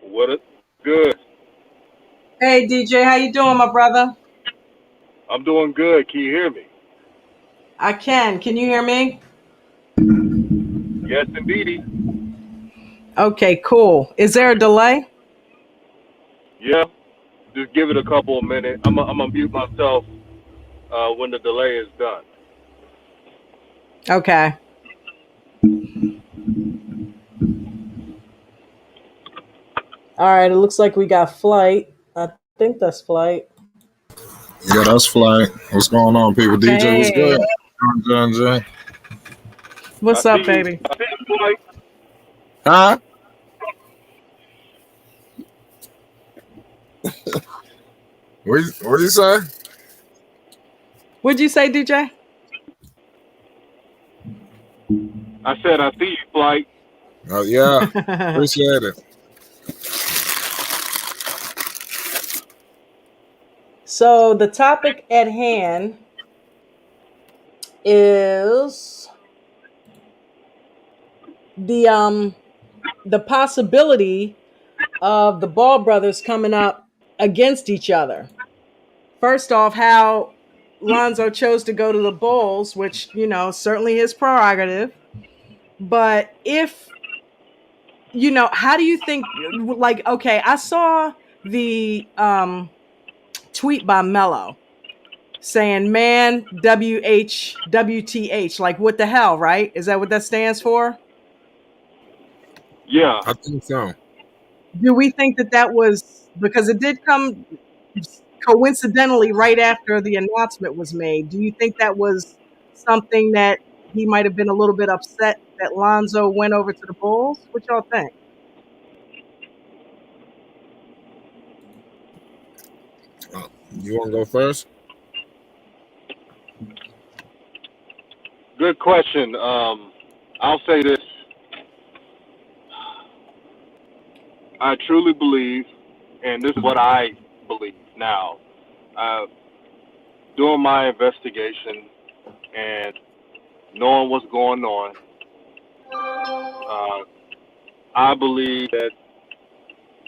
What a good. Hey DJ, how you doing, my brother? I'm doing good. Can you hear me? I can. Can you hear me? Yes, indeedy. Okay, cool. Is there a delay? Yeah. Just give it a couple of minutes. I'm gonna mute myself when the delay is done. Okay. All right. It looks like we got flight. I think that's flight. Yeah, that's flight. What's going on, people? DJ, what's Hey, good? John J. I what's see up, you. baby? I see you, Mike. Huh? What you say? What'd you say, DJ? I said I see you, Flight. Oh, yeah. Appreciate it. So the topic at hand is the um the possibility of the Ball brothers coming up against each other. First off, how Lonzo chose to go to the Bulls, which, certainly his prerogative. But how do you think, like, okay, I saw the tweet by Mello saying, man, WHWTH, like, what the hell, right? Is that what that stands for? Yeah. I think so. Do we think that that was because it did come coincidentally right after the announcement was made? Do you think that was something that he might have been a little bit upset that Lonzo went over to the Bulls? What y'all think? You want to go first? Good question. I'll say this. I truly believe, and this is what I believe now. Uh, Doing my investigation and knowing what's going on, uh, I believe that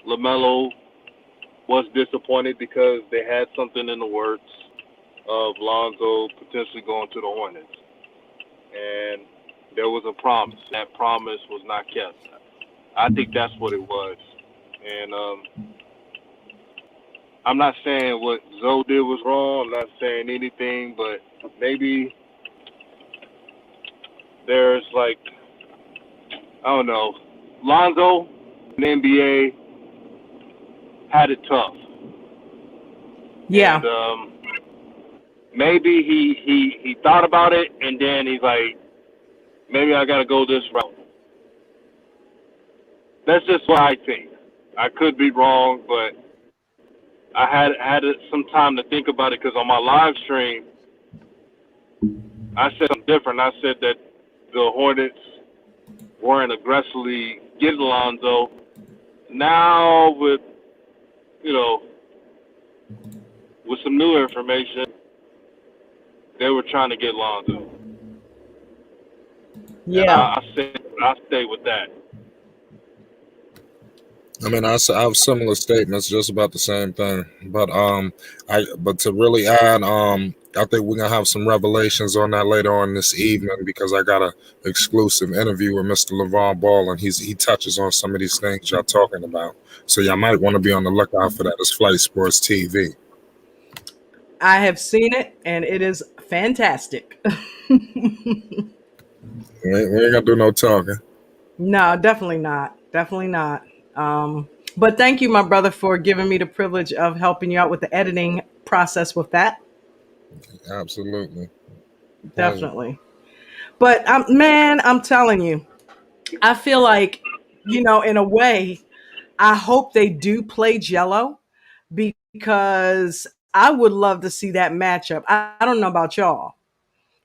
LaMelo was disappointed because they had something in the works of Lonzo potentially going to the Hornets, and there was a promise. That promise was not kept. I think that's what it was, and I'm not saying what Zoe did was wrong. I'm not saying anything, but maybe there's like I don't know. Lonzo in the NBA had it tough, Yeah. and maybe he thought about it, and then he's like, maybe I gotta go this route. That's just what I think. I could be wrong, but I had some time to think about it because on my live stream, I said something different. I said that the Hornets weren't aggressively getting Lonzo. Now with you know with some new information, they were trying to get Lonzo, and Yeah. I stay with that. I mean, I have similar statements, just about the same thing. But to really add, I think we're gonna have some revelations on that later on this evening because I got a exclusive interview with Mr. LaVon Ball, and he touches on some of these things y'all talking about. So y'all might want to be on the lookout for that. It's Flight Sports TV. I have seen it and it is fantastic. We ain't gonna do no talking. No, definitely not. Definitely not. But thank you, my brother, for giving me the privilege of helping you out with the editing process with that. Absolutely. Pleasure. Definitely. But man, I'm telling you, I feel like, in a way, I hope they do play Jello because I would love to see that matchup. I don't know about y'all.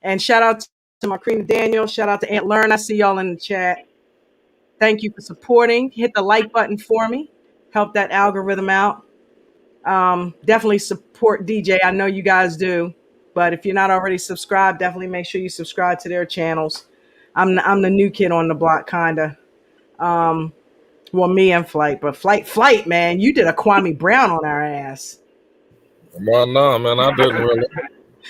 And shout out to Marquina Daniel. Shout out to Aunt Learn. I see y'all in the chat. Thank you for supporting. Hit the like button for me. Help that algorithm out. Definitely support DJ. I know you guys do. But if you're not already subscribed, definitely make sure you subscribe to their channels. I'm the new kid on the block, kinda. Well, me and Flight, but Flight, man, you did a Kwame Brown on our ass. Well, no, man, I didn't really.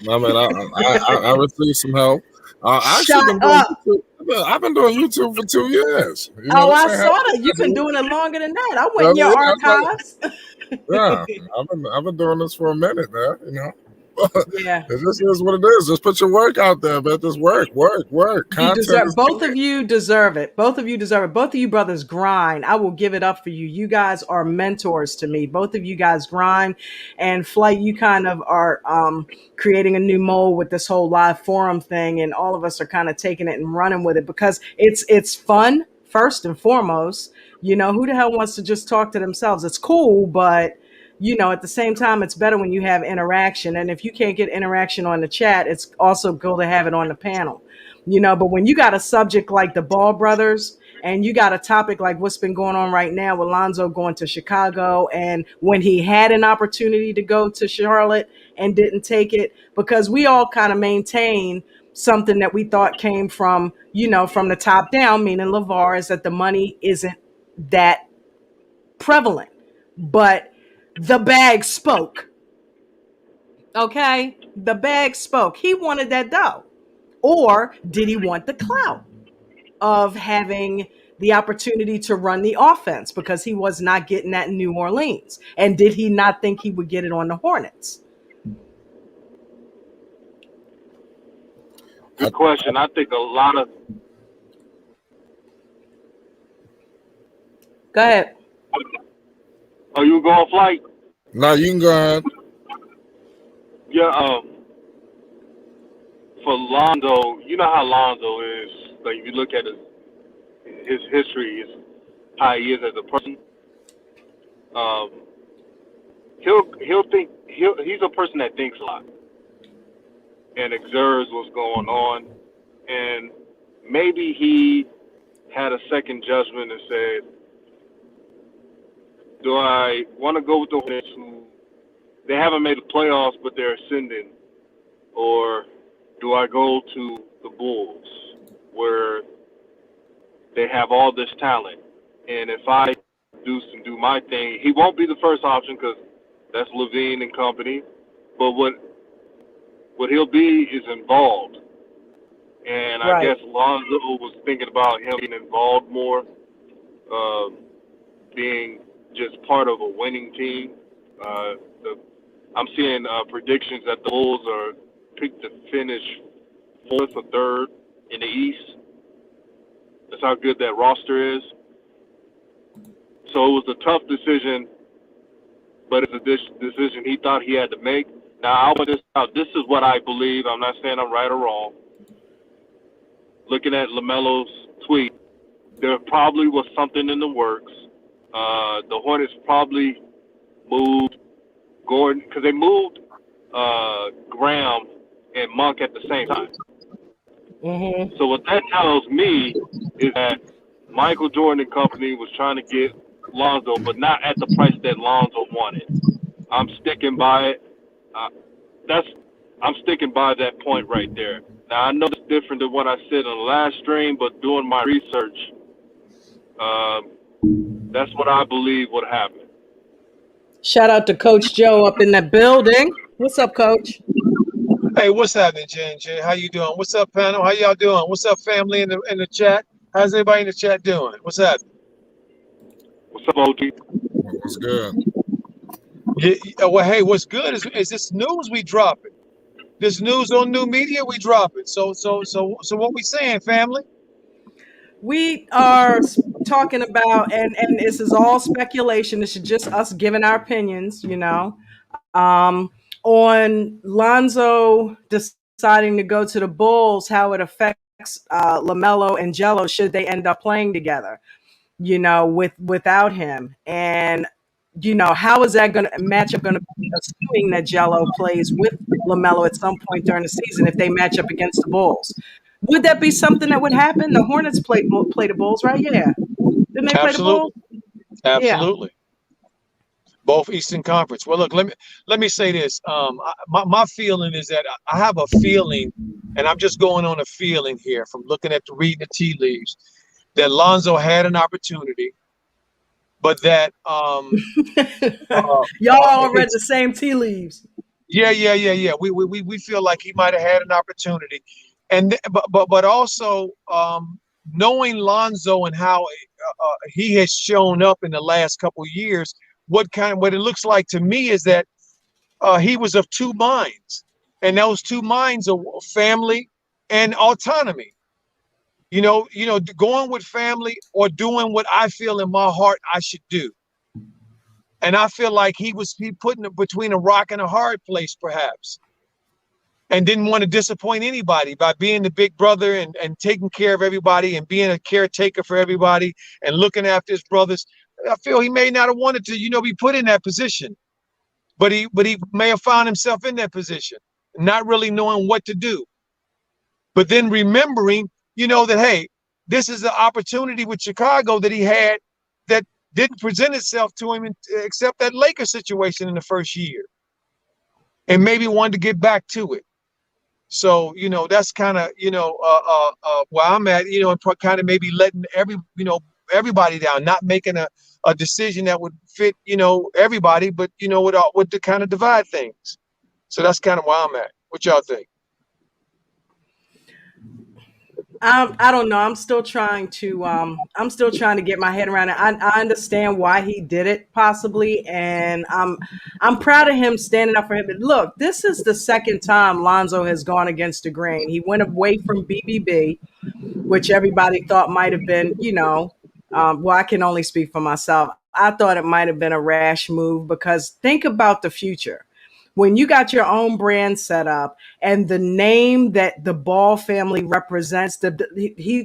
I mean, I received some help. I actually Shut been doing up. YouTube. I've been doing YouTube for 2 years. You know, Oh, this I ain't saw happening that. You've been casually. doing it longer than that. I went I in your mean, that's like, archives. yeah, I've been doing this for a minute now. You know, Yeah. it just is what it is. Just put your work out there, man. Just work. You Content deserve is both king. of you deserve it. Both of you deserve it. Both of you brothers grind. I will give it up for you. You guys are mentors to me. Both of you guys grind. And Flight, you kind of are creating a new mold with this whole live forum thing, and all of us are kind of taking it and running with it because it's fun first and foremost. You know, who the hell wants to just talk to themselves? It's cool, but you know, at the same time, it's better when you have interaction. And if you can't get interaction on the chat, it's also good to have it on the panel. You know, but when you got a subject like the Ball brothers and you got a topic like what's been going on right now with Lonzo going to Chicago, and when he had an opportunity to go to Charlotte and didn't take it, because we all kind of maintain something that we thought came from, you know, from the top down, meaning LeVar, is that the money isn't that prevalent. But the bag spoke. Okay? The bag spoke. He wanted that dough. Or did he want the clout of having the opportunity to run the offense because he was not getting that in New Orleans? And did he not think he would get it on the Hornets? Good question. I think a lot of. Go ahead. Are you going Flight? Now you can go ahead. Yeah. For Lonzo, you know how Lonzo is. Like if you look at his history, is how he is as a person. Um, he's a person that thinks a lot and observes what's going on, and maybe he had a second judgment and said, do I want to go with the Hornets who they haven't made the playoffs but they're ascending, or do I go to the Bulls where they have all this talent, and if I do my thing, he won't be the first option because that's Levine and company, but what he'll be is involved, and I Right. guess Lonzo was thinking about him being involved more, being just part of a winning team. I'm seeing predictions that the Bulls are picked to finish fourth or third in the East. That's how good that roster is. So it was a tough decision, but it's a decision he thought he had to make. Now, I want this out. This is what I believe. I'm not saying I'm right or wrong. Looking at LaMelo's tweet, there probably was something in the works. The Hornets probably moved Gordon because they moved Graham and Monk at the same time. Mm-hmm. So what that tells me is that Michael Jordan and company was trying to get Lonzo, but not at the price that Lonzo wanted. I'm sticking by it. I'm sticking by that point right there. Now I know it's different than what I said on the last stream, but doing my research, that's what I believe would happen. Shout out to Coach Joe up in the building. What's up, Coach? Hey, what's happening, J&J? How you doing? What's up, panel? How y'all doing? What's up, family in the chat? How's everybody in the chat doing? What's happening? What's up, OG? What's good? Yeah, well, hey, what's good is this news we dropping. This news on new media we dropping. So what we saying, family? We are talking about, and this is all speculation. This is just us giving our opinions, you know, on Lonzo deciding to go to the Bulls, how it affects LaMelo and LiAngelo should they end up playing together, you know, without him. And, you know, how is that going to match up going to be, assuming that LiAngelo plays with LaMelo at some point during the season if they match up against the Bulls? Would that be something that would happen? The Hornets play the Bulls, right? Yeah. Didn't they play the Bulls? Absolutely. Both Eastern Conference. Well, look, let me say this. My feeling is that I have a feeling, and I'm just going on a feeling here from looking at reading the tea leaves, that Lonzo had an opportunity but that Y'all all read it's the same tea leaves. yeah. We feel like he might have had an opportunity, and but also knowing Lonzo and how he has shown up in the last couple of years, what it looks like to me is that he was of two minds, and those two minds are family and autonomy. Going with family or doing what I feel in my heart I should do. And I feel like he putting it between a rock and a hard place, perhaps, and didn't want to disappoint anybody by being the big brother and taking care of everybody and being a caretaker for everybody and looking after his brothers. I feel he may not have wanted to, be put in that position, but he may have found himself in that position, not really knowing what to do. But then remembering, that, hey, this is the opportunity with Chicago that he had that didn't present itself to him except that Lakers situation in the first year, and maybe wanted to get back to it. So, that's kind of, where I'm at, and kind of maybe letting everybody down, not making a decision that would fit, everybody, but, would to kind of divide things. So that's kind of where I'm at. What y'all think? I don't know. I'm still trying to get my head around it. I understand why he did it possibly, and I'm proud of him standing up for him. But look, this is the second time Lonzo has gone against the grain. He went away from BBB, which everybody thought might have been, well, I can only speak for myself. I thought it might have been a rash move because think about the future. When you got your own brand set up and the name that the Ball family represents, LeVar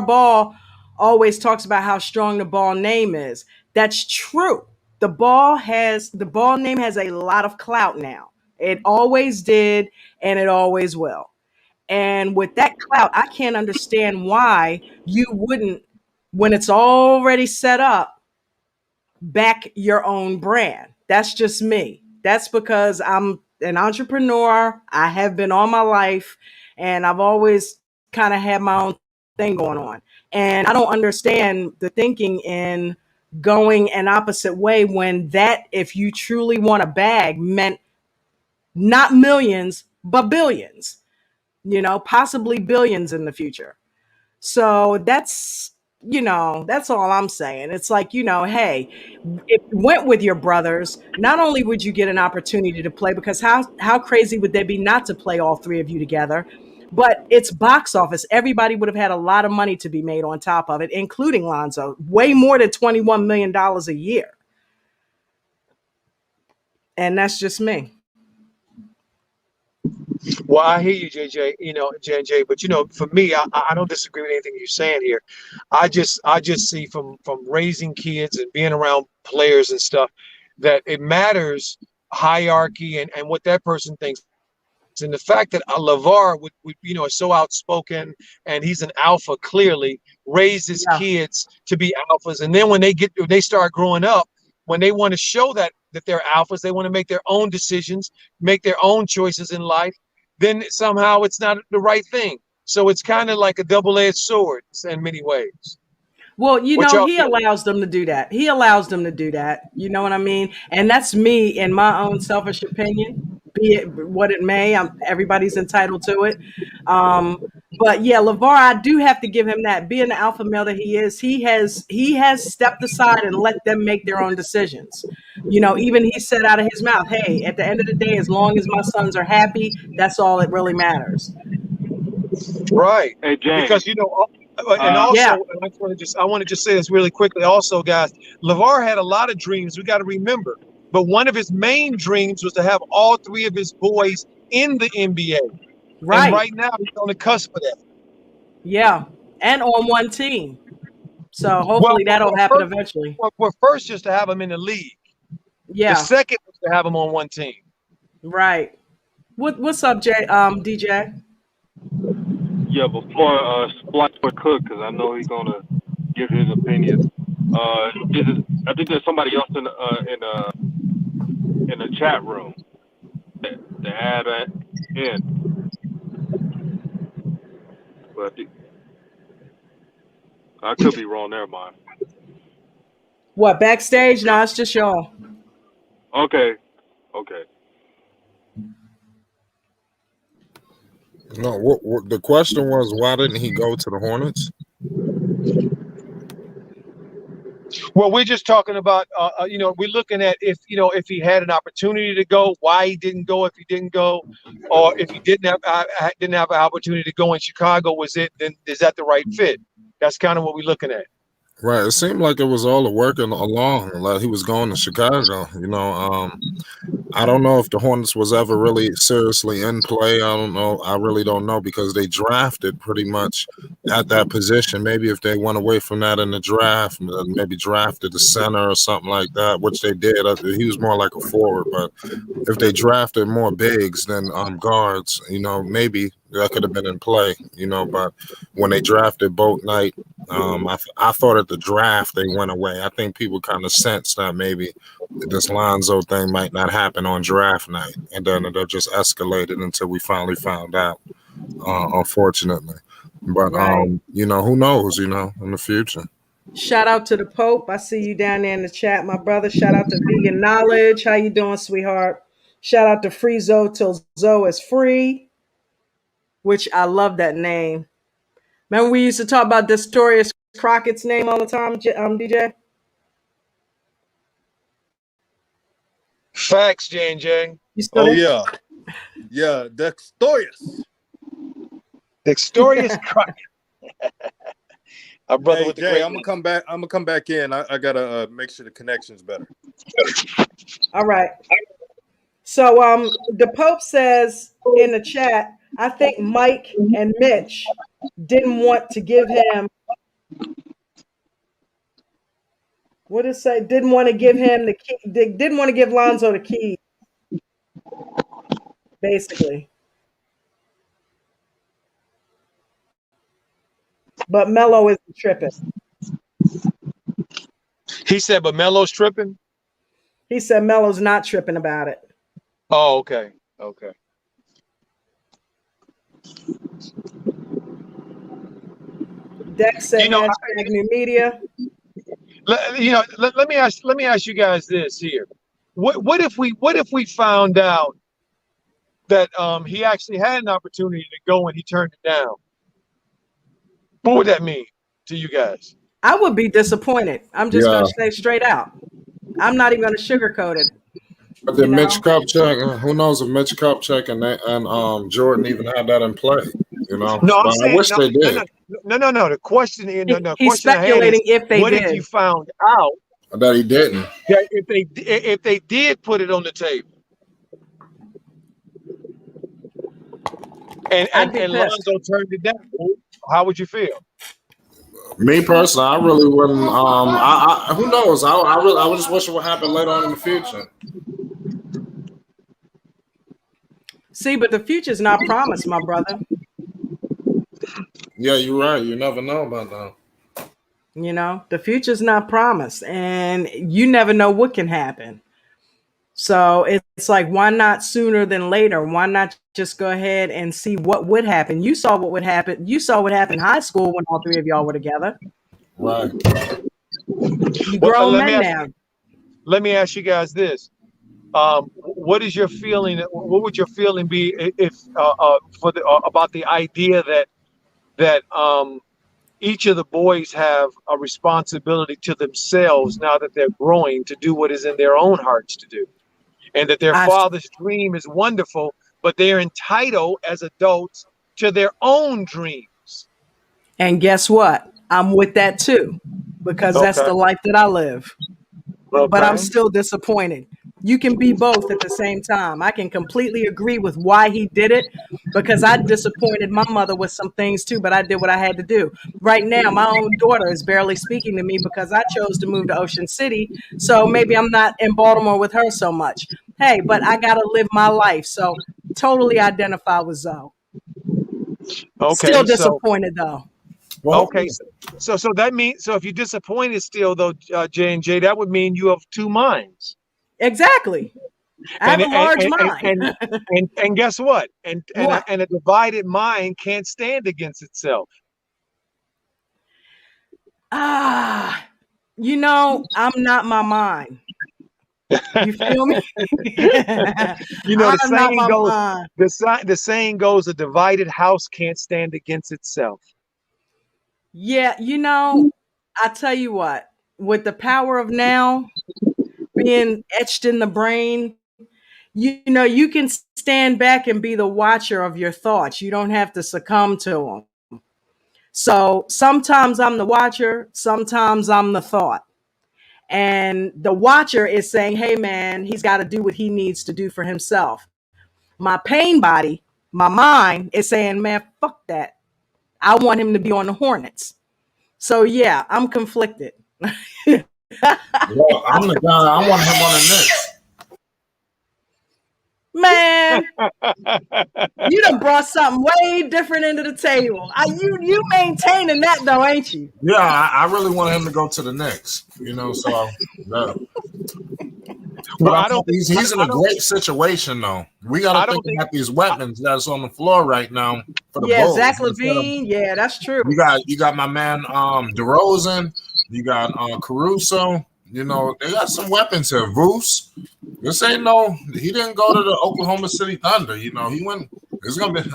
Ball always talks about how strong the Ball name is. That's true. The Ball name has a lot of clout now. It always did, and it always will. And with that clout, I can't understand why you wouldn't, when it's already set up, back your own brand. That's just me. That's because I'm an entrepreneur. I have been all my life, and I've always kind of had my own thing going on. And I don't understand the thinking in going an opposite way when that, if you truly want a bag, meant not millions, but billions, possibly billions in the future. So that's all I'm saying. It's like, hey, if you went with your brothers, not only would you get an opportunity to play, because how crazy would they be not to play all three of you together? But it's box office. Everybody would have had a lot of money to be made on top of it, including Lonzo, way more than $21 million a year. And that's just me. Well, I hear you, J&J, but for me, I don't disagree with anything you're saying here. I just see from raising kids and being around players and stuff that it matters hierarchy and what that person thinks. And the fact that LeVar would is so outspoken and he's an alpha, clearly raised his kids to be alphas, and then when they start growing up, when they want to show that they're alphas, they want to make their own decisions, make their own choices in life, then somehow it's not the right thing. So it's kind of like a double-edged sword in many ways. Well, he allows them to do that. He allows them to do that. You know what I mean? And that's me in my own selfish opinion, be it what it may. Everybody's entitled to it. But yeah, LeVar, I do have to give him that. Being the alpha male that he is, he has stepped aside and let them make their own decisions. Even he said out of his mouth, hey, at the end of the day, as long as my sons are happy, that's all that really matters. Right. Hey, James. Because and also, I want to just say this really quickly. Also, guys, LeVar had a lot of dreams. We got to remember, but one of his main dreams was to have all three of his boys in the NBA. Right. And right now, he's on the cusp of that. Yeah, and on one team. So hopefully that'll happen eventually. Well, first, just to have them in the league. Yeah. The second was to have them on one team. Right. What's up, DJ? Yeah, before Splice Cook, because I know he's gonna give his opinion. I think there's somebody else in the chat room to add that in. But I could be wrong. Never mind. What, backstage? No, it's just y'all. Okay. Okay. No, what the question was, why didn't he go to the Hornets? Well, we're just talking about, we're looking at if he had an opportunity to go, why he didn't go, if he didn't go, or if he didn't have an opportunity to go in Chicago, then is that the right fit? That's kind of what we're looking at. Right. It seemed like it was all the working along. Like he was going to Chicago. I don't know if the Hornets was ever really seriously in play. I don't know. I really don't know because they drafted pretty much at that position. Maybe if they went away from that in the draft, maybe drafted a center or something like that, which they did. He was more like a forward, but if they drafted more bigs than guards, maybe that could have been in play. But when they drafted Boat Knight, I thought at the draft they went away. I think people kind of sensed that maybe this Lonzo thing might not happen on draft night, and then it just escalated until we finally found out. Unfortunately, but Right. who knows? In the future. Shout out to the Pope. I see you down there in the chat, my brother. Shout out to Vegan Knowledge. How you doing, sweetheart? Shout out to Free Zoe till Zoe is free, which I love that name. Remember we used to talk about Destorius Crockett's name all the time, DJ? Facts, J&J. You still Oh there? yeah, yeah. Dextorius. Dextorius Crockett. Our brother Hey with the Jay, great I'm gonna come back. I'm gonna come back in. I gotta make sure the connection's better. All right. So the Pope says in the chat, I think Mike and Mitch didn't want to give him, what did it say? Didn't want to give him the key. Didn't want to give Lonzo the key, basically. But Melo isn't tripping. He said, but Melo's tripping? He said Melo's not tripping about it. Oh, okay. Okay. Dex said hashtag new media. Let me ask you guys this here. What if we found out that he actually had an opportunity to go and he turned it down? What would that mean to you guys? I would be disappointed. I'm just gonna say straight out. I'm not even gonna sugarcoat it. But then Mitch Kupchak, who knows if Mitch Kupchak and Jordan even had that in play? No, I'm saying, I wish they did. No. The question is, he's speculating if they what did. if you found out that he didn't? That if they did put it on the table, and Lonzo turned it down, how would you feel? Me personally, I really wouldn't. Who knows? I would just wish it would happen later on in the future. See, but the future's not promised, my brother. Yeah, you're right. You never know about that. The future's not promised, and you never know what can happen. So it's like, why not sooner than later? Why not just go ahead and see what would happen? You saw what would happen. You saw what happened in high school when all three of y'all were together. Right. You grown men now. Let me ask you guys this. What is your feeling? What would your feeling be if about the idea that each of the boys have a responsibility to themselves now that they're growing to do what is in their own hearts to do, and that their father's dream is wonderful, but they're entitled as adults to their own dreams? And guess what? I'm with that too, because that's the life that I live. But I'm still disappointed. You can be both at the same time. I can completely agree with why he did it, because I disappointed my mother with some things too, but I did what I had to do. Right now, my own daughter is barely speaking to me because I chose to move to Ocean City. So maybe I'm not in Baltimore with her so much. Hey, but I got to live my life. So totally identify with Zoe. Okay. Still disappointed though. Well, okay, so that means, so if you're disappointed still though, J&J, that would mean you have two minds. Exactly. I have a large mind. And guess what? And a divided mind can't stand against itself. You know, I'm not my mind. You feel me? You know, the I'm not saying my goes, mind. the saying goes, a divided house can't stand against itself. Yeah, you know, I tell you what, with the power of now being etched in the brain, you know, you can stand back and be the watcher of your thoughts. You don't have to succumb to them. So sometimes I'm the watcher, sometimes I'm the thought. And the watcher is saying, hey, man, he's got to do what he needs to do for himself. My pain body, my mind is saying, man, fuck that. I want him to be on the Hornets. So, yeah, I'm conflicted. Well, I'm the guy. I want him on the Knicks. Man, you done brought something way different into the table. You maintaining that though, ain't you? Yeah, I really want him to go to the Knicks. You know, so but I think he's in a great situation though. We got to think about these weapons that's on the floor right now for the Bulls. Zach LaVine. Yeah, that's true. You got my man DeRozan. You got Caruso. You know, they got some weapons here. Voos. This ain't he didn't go to the Oklahoma City Thunder. You know, he went. It's gonna be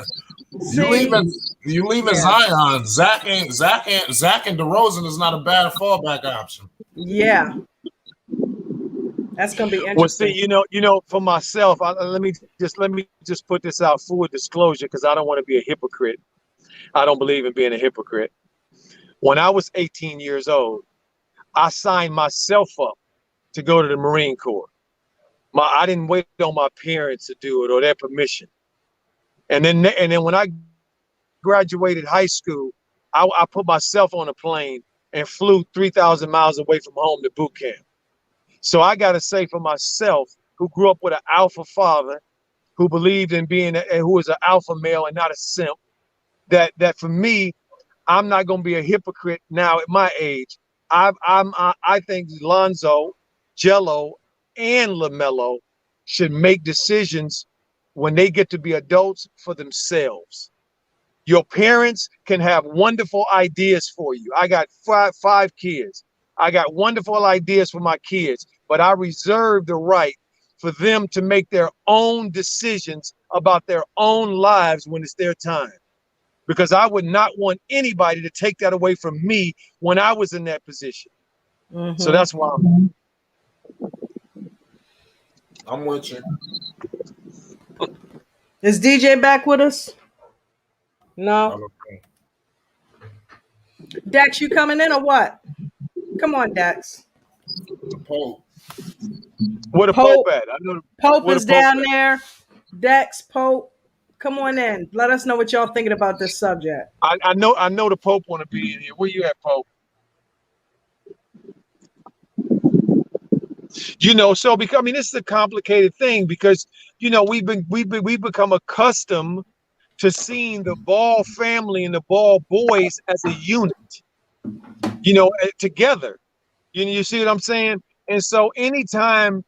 you leaving Zion. Zach and DeRozan is not a bad fallback option. Yeah. That's gonna be interesting. Well, see, you know, for myself, let me just put this out, full disclosure, because I don't want to be a hypocrite. I don't believe in being a hypocrite. When I was 18 years old, I signed myself up to go to the Marine Corps. I didn't wait on my parents to do it or their permission. And then when I graduated high school, I put myself on a plane and flew 3,000 miles away from home to boot camp. So I got to say for myself, who grew up with an alpha father, who believed in who was an alpha male and not a simp, that for me, I'm not going to be a hypocrite now at my age. I think Lonzo, Jello, and LaMelo should make decisions when they get to be adults for themselves. Your parents can have wonderful ideas for you. I got five kids. I got wonderful ideas for my kids, but I reserve the right for them to make their own decisions about their own lives when it's their time. Because I would not want anybody to take that away from me when I was in that position. Mm-hmm. So that's why I'm with you. Is DJ back with us? No. Dex, you coming in or what? Come on, Dex. Pope. Where the Pope at? I know Pope is down there. Dex, Pope, come on in. Let us know what y'all thinking about this subject. I know the Pope want to be in here. Where you at, Pope? You know, so because this is a complicated thing because we've become accustomed to seeing the Ball family and the Ball boys as a unit, together. You see what I'm saying? And so anytime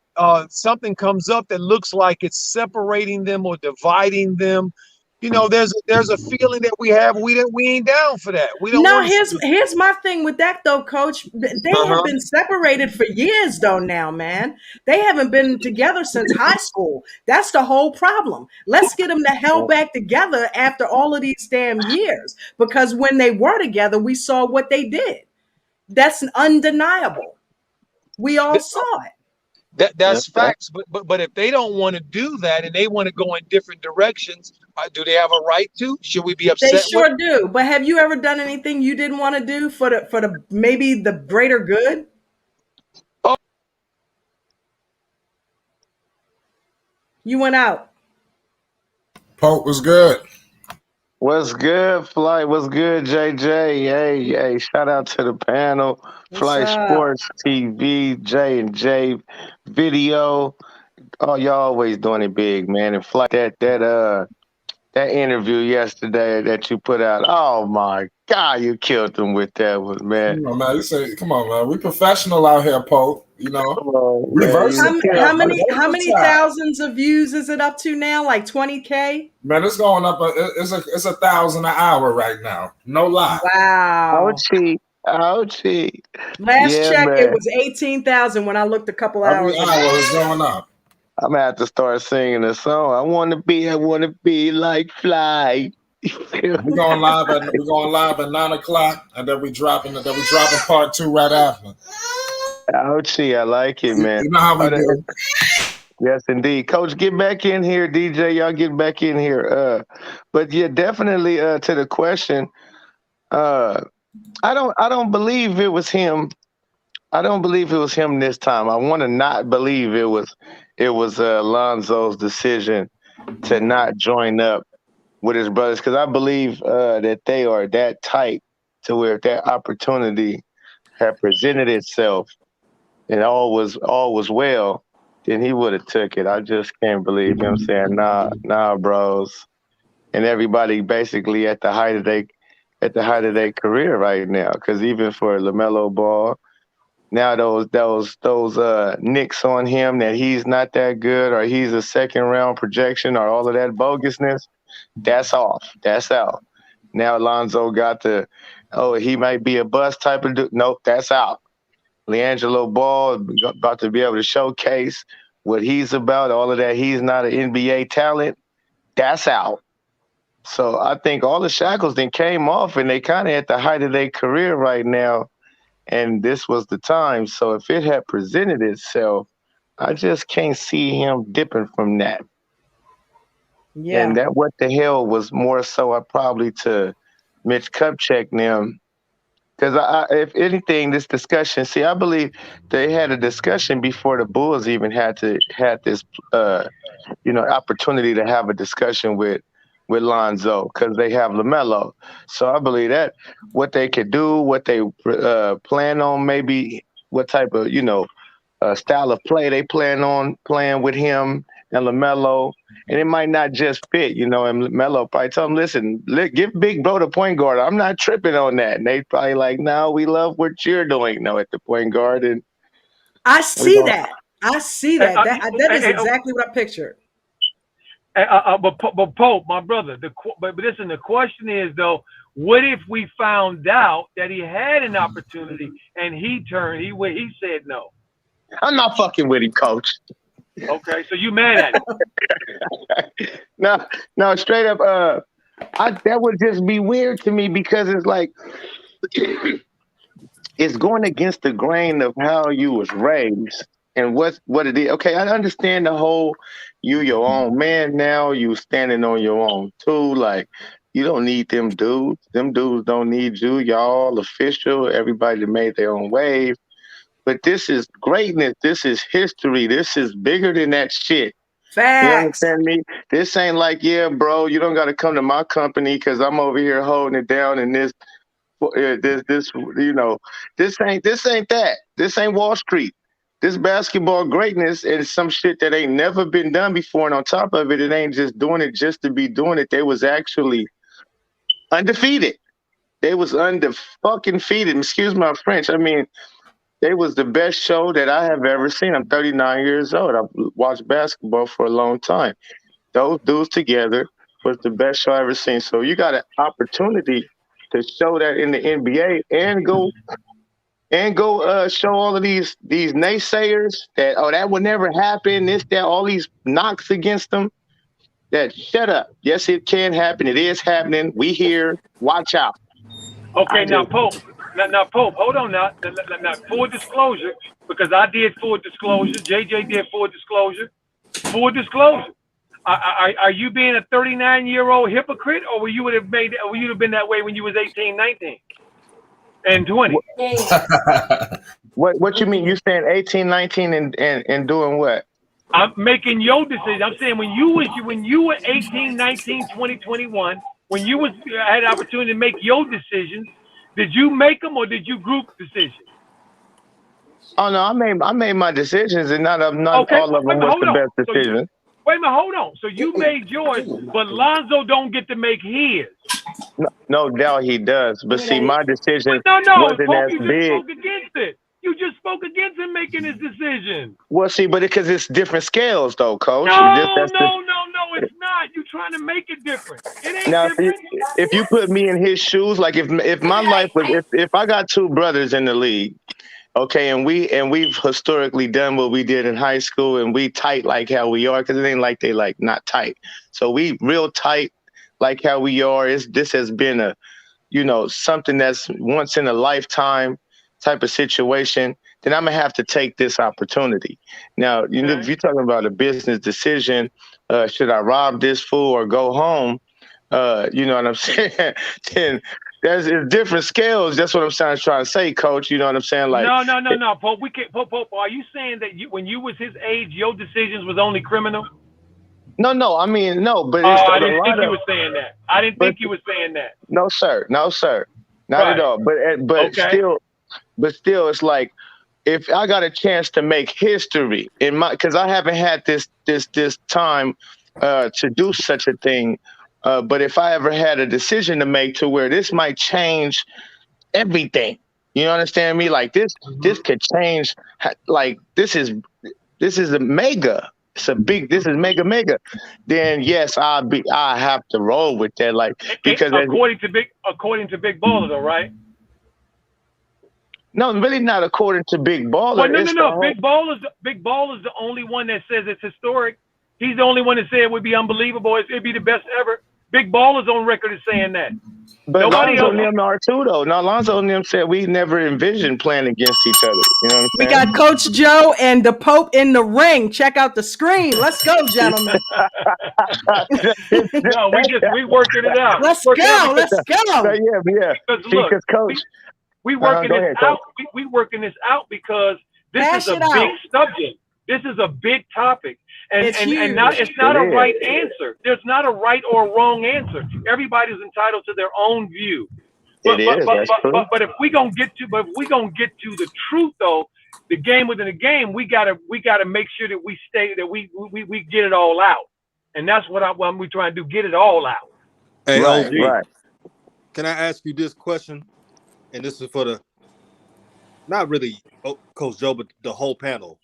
something comes up that looks like it's separating them or dividing them, there's a feeling that we have. We ain't down for that. We don't. No, here's my thing with that though, Coach. They have been separated for years though. Now, man, they haven't been together since high school. That's the whole problem. Let's get them the hell back together after all of these damn years. Because when they were together, we saw what they did. That's undeniable. We all saw it. That's facts, but if they don't want to do that and they want to go in different directions, do they have a right to? Should we be upset? They sure do. But have you ever done anything you didn't want to do for the maybe the greater good? Oh. You went out. Pope was good. What's good, Flight? What's good, JJ? Hey, shout out to the panel. Flight Sports TV, J&J Video. Oh, y'all always doing it big, man. And Flight, that interview yesterday that you put out, oh my God, you killed them with that one, man. Come on, man. We professional out here, Pope. Reverse. How many thousands of views is it up to now? Like 20K? Man, it's going up. It's 1,000 an hour right now. No lie. Wow. Ouchie. Last Yeah, check, it man. was 18,000 when I looked a couple Every hours ago. hour is going up. I'm gonna have to start singing a song. I wanna be like Fly. We're going live at 9 o'clock, and then we dropping part 2 right after. Ouchie, I like it, man. You know how we do. Yes, indeed. Coach, get back in here. DJ, y'all get back in here. But yeah, definitely to the question. I don't believe it was him. I don't believe it was him this time. I want to not believe it was Lonzo's decision to not join up with his brothers, because I believe that they are that tight to where if that opportunity had presented itself and all was well, then he would have took it. I just can't believe him saying, nah, bros. And everybody basically at the height of their career right now. Because even for LaMelo Ball, now those nicks on him that he's not that good or he's a second round projection or all of that bogusness, that's off. That's out. Now Lonzo got he might be a bust type of dude. Nope, that's out. LiAngelo Ball about to be able to showcase what he's about, all of that. He's not an NBA talent. That's out. So I think all the shackles then came off, and they kind of at the height of their career right now, and this was the time. So if it had presented itself, I just can't see him dipping from that. Yeah. And that what the hell was more so probably to Mitch Kupchak and them. Because if anything, this discussion, I believe they had a discussion before the Bulls even had this, opportunity to have a discussion with Lonzo, because they have LaMelo. So I believe that what they could do, what they plan on, maybe what type of style of play they plan on playing with him and LaMelo, and it might not just fit, and LaMelo probably tell him, listen, give Big Bro the point guard. I'm not tripping on that. And they probably like, no, we love what you're doing, at the point guard. And I see that. I see that. That is exactly what I pictured. But Pope, my brother, but listen, the question is though, what if we found out that he had an opportunity and he said no? I'm not fucking with him, Coach. Okay, so you mad at him? No, straight up. That would just be weird to me, because it's like it's going against the grain of how you was raised and what it is. Okay, I understand the whole you your own man now, you standing on your own too. Like, you don't need them dudes. Them dudes don't need you. Y'all official. Everybody made their own wave. But this is greatness. This is history. This is bigger than that shit. Facts. You understand me? This ain't like, yeah, bro, you don't got to come to my company because I'm over here holding it down, and this ain't that. This ain't Wall Street. This basketball greatness is some shit that ain't never been done before. And on top of it, it ain't just doing it just to be doing it. They was actually undefeated. They was undefeated. Excuse my French. I mean, they was the best show that I have ever seen. I'm 39 years old. I've watched basketball for a long time. Those dudes together was the best show I ever seen. So you got an opportunity to show that in the NBA and go show all of these naysayers that, that would never happen, this, that, all these knocks against them. That shut up. Yes, it can happen. It is happening. We here. Watch out. Okay, now Pope, hold on now. Now, full disclosure, because I did full disclosure. JJ did full disclosure. Full disclosure. Are you being a 39-year-old hypocrite, or you would have been that way when you was 18, 19, and 20? What you mean? You saying 18, 19, and doing what? I'm making your decision. I'm saying when you were 18, 19, 20, 21. When you had the opportunity to make your decisions, did you make them or did you group decisions? Oh no, I made my decisions, and not okay, all of them was the best decision. Wait a minute, hold on. So you made yours, but Lonzo don't get to make his. No doubt he does, but see, my decision wasn't as you big. Spoke against it. You just spoke against him making his decision. Well, see, but because it's different scales, though, Coach. No, it's not. You're trying to make it different. It ain't Now, different. if you put me in his shoes, like if my life was if I got two brothers in the league, okay, and we've historically done what we did in high school, and we tight like how we are, because it ain't like they like not tight. So we real tight like how we are. This has been a something that's once in a lifetime type of situation. Then I'm gonna have to take this opportunity. Now, if you're talking about a business decision, should I rob this fool or go home? You know what I'm saying? Then it's different scales. That's what I'm trying to say, Coach. You know what I'm saying? Like, no, Pope. Pope. Are you saying that when you was his age, your decisions was only criminal? No. I mean, no. But I didn't think you were saying that. I didn't think you were saying that. No, sir. Not at all. But still, it's like if I got a chance to make history because I haven't had this time to do such a thing. But if I ever had a decision to make to where this might change everything, you understand me? Like this could change. Like this is a mega. This is mega. Then yes, I have to roll with that. Like because according to Big Baller, though, right? No, really not according to Big Baller. Well, no. Big Baller's the only one that says it's historic. He's the only one that said it would be unbelievable. It'd be the best ever. Big Baller's on record as saying that. But Lonzo and them are too, though. Now, Lonzo and them said we never envisioned playing against each other. You know what I'm saying? We got Coach Joe and the Pope in the ring. Check out the screen. Let's go, gentlemen. No, we working it out. Let's go. Yeah. Because Coach, we working this out. We working this out because this is a big subject. This is a big topic. And it's not a right answer. There's not a right or wrong answer. Everybody's entitled to their own view. But if we gonna get to the truth though, the game within the game, we gotta make sure that we get it all out. And that's what we trying to do, get it all out. Hey, right. Can I ask you this question? And this is for the not really Coach Joe, but the whole panel.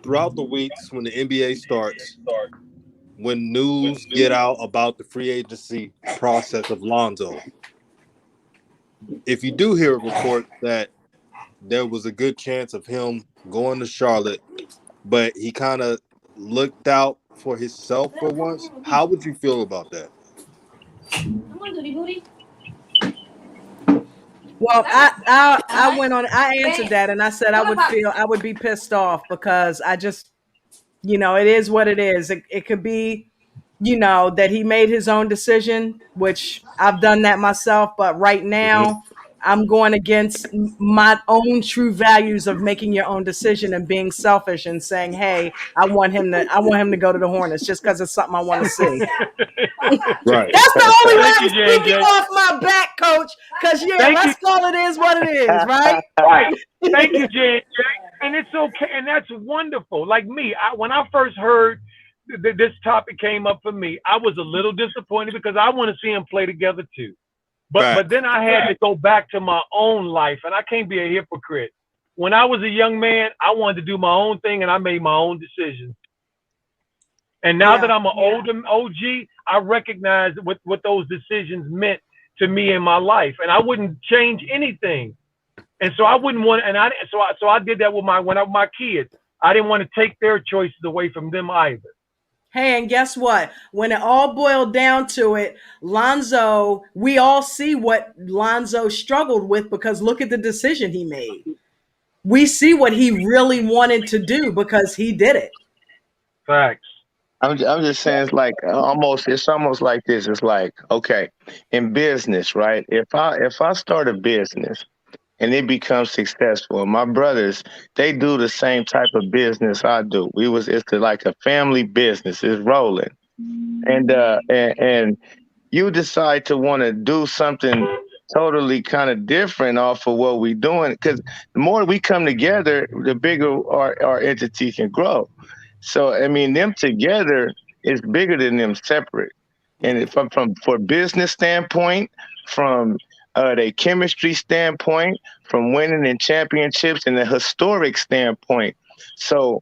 Throughout the weeks when the NBA starts, when news get out about the free agency process of Lonzo, if you do hear a report that there was a good chance of him going to Charlotte, but he kind of looked out for himself for once, how would you feel about that? Well, I went on. I answered that, and I said I would be pissed off because I just, it is what it is. It could be, that he made his own decision, which I've done that myself. But right now, I'm going against my own true values of making your own decision and being selfish and saying, "Hey, I want him to go to the Hornets just because it's something I want to see." Right. That's the only way I'm speaking off my back, Coach. Because let's call it is what it is, right? Right. Thank you, J. And it's okay, and that's wonderful. Like me, when I first heard this topic came up for me, I was a little disappointed because I want to see them play together too. But then I had to go back to my own life, and I can't be a hypocrite. When I was a young man, I wanted to do my own thing, and I made my own decisions. And now that I'm an older OG, I recognize what those decisions meant to me in my life, and I wouldn't change anything. And so I wouldn't want, and I did that with my kids. I didn't want to take their choices away from them either. Hey, and guess what? When it all boiled down to it, Lonzo, we all see what Lonzo struggled with because look at the decision he made. We see what he really wanted to do because he did it. Facts. I'm just saying it's almost like this. It's like, okay, in business, right? If I start a business and it becomes successful, my brothers, they do the same type of business I do. It's like a family business. It's rolling. And you decide to want to do something totally kind of different off of what we're doing. Because the more we come together, the bigger our entity can grow. So, I mean, them together is bigger than them separate. And for business standpoint, from the chemistry standpoint, from winning in championships and the historic standpoint. So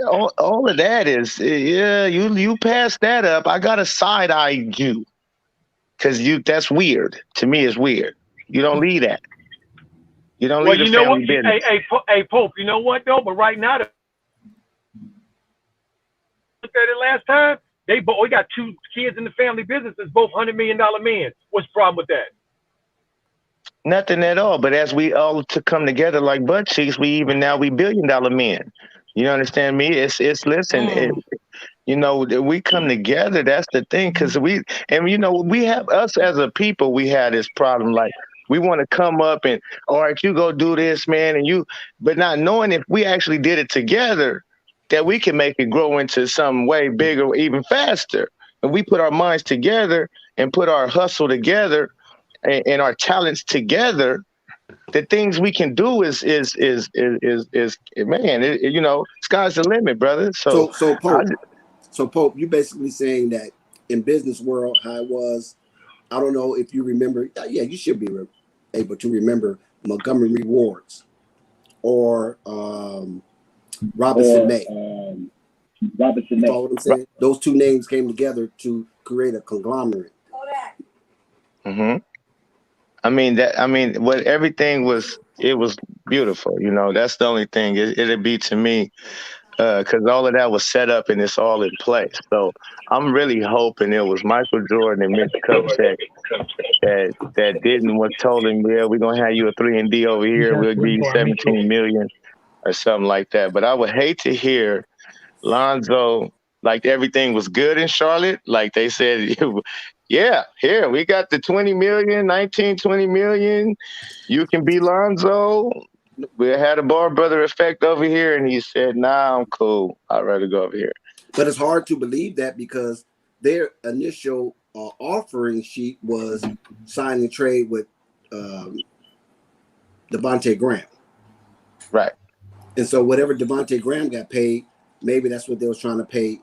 all of that is, yeah, you pass that up. I gotta side eye you because that's weird to me. It's weird. You don't leave that. You don't Well, leave the you know what? family business. Hey, Pope. You know what though? But right now, looked at it last time. We got two kids in the family business that's both $100 million men. What's the problem with that? Nothing at all. But as we all to come together like butt cheeks, we $1 billion men. You understand me? It's listen. We come together. That's the thing, because we have us as a people. We had this problem, like we want to come up and, all right, you go do this, man, but not knowing if we actually did it together, that we can make it grow into something way bigger, even faster. And we put our minds together and put our hustle together and our talents together. The things we can do is man, sky's the limit, brother. So Pope, you're basically saying that in business world, how it was, I don't know if you remember. Yeah, you should be able to remember Montgomery Wards or Robinson May. You follow what I'm saying? Those two names came together to create a conglomerate. Mm-hmm. Everything was beautiful. That's the only thing. It'd be to me, because all of that was set up and it's all in place. So I'm really hoping it was Michael Jordan and Mitch Kupchak that didn't was told him, yeah, we're gonna have you a 3-and-D over here. We'll give you 17 million or something like that. But I would hate to hear Lonzo, like everything was good in Charlotte. Like they said, yeah, here, we got the 20 million, 20 million. You can be Lonzo. We had a Ball brother effect over here. And he said, nah, I'm cool. I'd rather go over here. But it's hard to believe that because their initial offering sheet was sign and trade with Devontae Graham. Right. And so whatever Devontae Graham got paid, maybe that's what they was trying to pay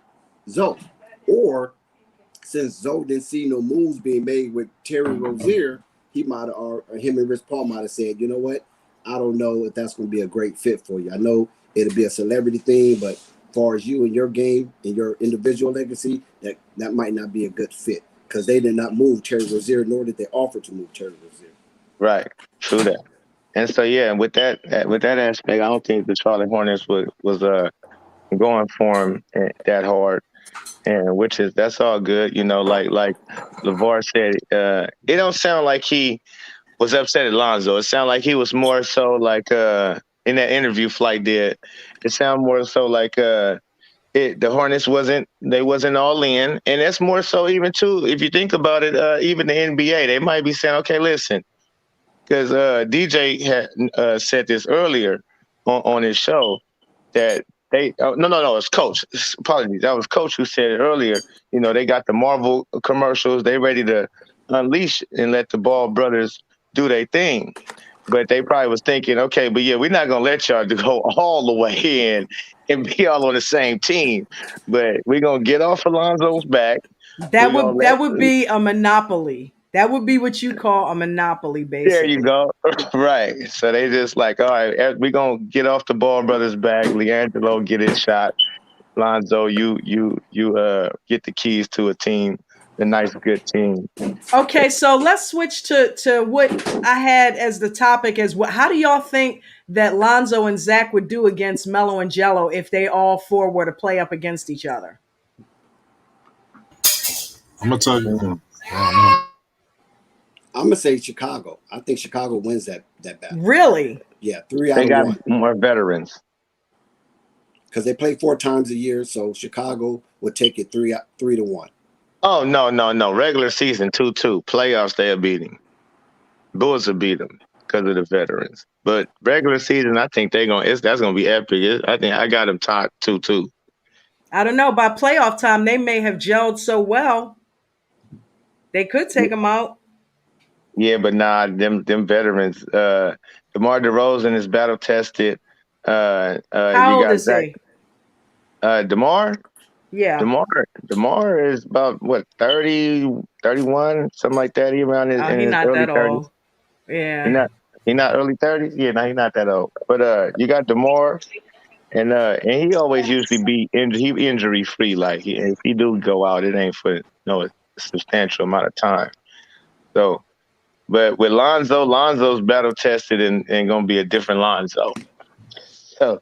Zoe. Or since Zoe didn't see no moves being made with Terry Rozier, he might have, or him and Rich Paul might have said, you know what? I don't know if that's going to be a great fit for you. I know it'll be a celebrity thing, but as far as you and your game and your individual legacy, that might not be a good fit because they did not move Terry Rozier, nor did they offer to move Terry Rozier. Right. True that. And so, yeah, with that aspect, I don't think the Charlotte Hornets was going for him that hard. And that's all good. Like LeVar said, it don't sound like he was upset at Lonzo. It sounded like he was more so like in that interview Flight did. It sounded more so like the Hornets wasn't all in, and that's more so even too. If you think about it, even the NBA, they might be saying, okay, listen, because DJ had said this earlier on his show that they no, it's Coach. Apologies, that was Coach who said it earlier. They got the Marvel commercials. They ready to unleash and let the Ball brothers do their thing. But they probably was thinking, okay, but yeah, we're not gonna let y'all go all the way in and be all on the same team. But we're gonna get off Alonzo's back. That would be a monopoly. That would be what you call a monopoly, basically. There you go. Right. So they just like, all right, we're gonna get off the Ball brothers' back. LiAngelo get his shot. Lonzo, you get the keys to a team, a nice, good team. Okay, so let's switch to what I had as the topic as what. How do y'all think that Lonzo and Zach would do against Melo and Jello if they all four were to play up against each other? I'm gonna tell you. I'm gonna say Chicago. I think Chicago wins that battle. Really? Yeah, 3 out They of got 1. more veterans because they play 4 times a year. So Chicago would take it 3-1. Oh no! Regular season 2-2. Playoffs they'll beat him. Bulls will beat them because of the veterans. But regular season, I think that's gonna be epic. I think I got them tied 2-2. I don't know. By playoff time, they may have gelled so well they could take them out. Yeah, but nah, them veterans. DeMar DeRozan is battle tested. How old is he? DeMar? Yeah. DeMar is about what, 30, 31, something like that. He around in his early 30s. Old. Yeah. He not early 30s? Yeah, no, he's not that old. But you got DeMar, And he always usually be injury free. Like if he do go out, it ain't for a substantial amount of time. So, but with Lonzo's battle tested and gonna be a different Lonzo. So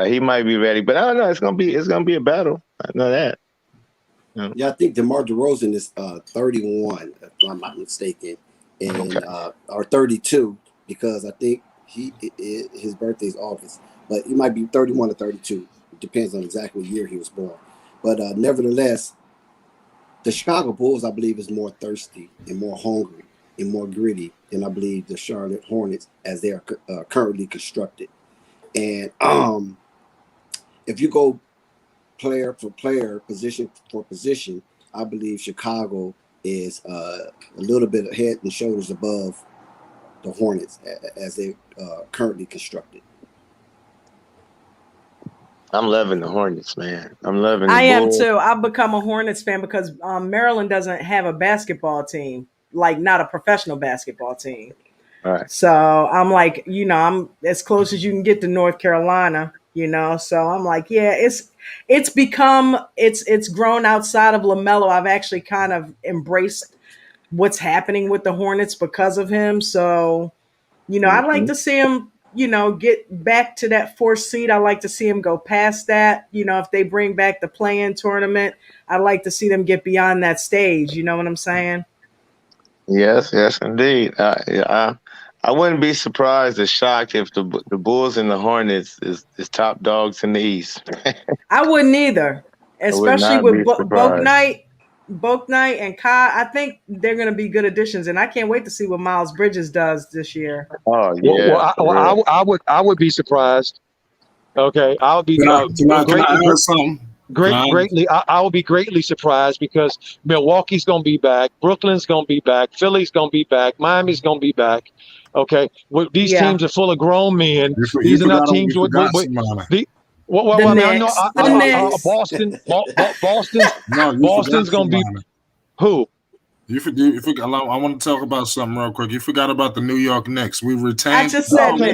he might be ready, but I don't know. It's gonna be a battle. I know that. Yeah, I think DeMar DeRozan is 31, if I'm not mistaken, and or 32, because I think his birthday is August, but he might be 31 or 32. It depends on exactly what year he was born. But nevertheless, the Chicago Bulls, I believe, is more thirsty and more hungry and more gritty than I believe the Charlotte Hornets as they are currently constructed. And if you go player for player, position for position, I believe Chicago is a little bit head and shoulders above the Hornets as they currently constructed. I'm loving the Hornets, man. I'm loving the I am Bulls. too. I've become a Hornets fan because Maryland doesn't have a basketball team, like not a professional basketball team. All right. So I'm like, I'm as close as you can get to North Carolina, So I'm like, yeah, it's grown outside of LaMelo. I've actually kind of embraced what's happening with the Hornets because of him. So, I'd like to see him, get back to that 4th seed. I'd like to see him go past that. If they bring back the play-in tournament, I'd like to see them get beyond that stage. You know what I'm saying? Yes, indeed. I wouldn't be surprised or shocked if the Bulls and the Hornets is top dogs in the East. I wouldn't either, especially with Bouknight and Kai. I think they're going to be good additions, and I can't wait to see what Miles Bridges does this year. Oh yeah, I would be surprised. Okay, I would be greatly. I will be greatly surprised because Milwaukee's going to be back, Brooklyn's going to be back, Philly's going to be back, Miami's going to be back. Okay, these teams are full of grown men. These are not teams with Boston. Boston's going to be who? You forgot. I want to talk about something real quick. You forgot about the New York Knicks. We retained. I just said no.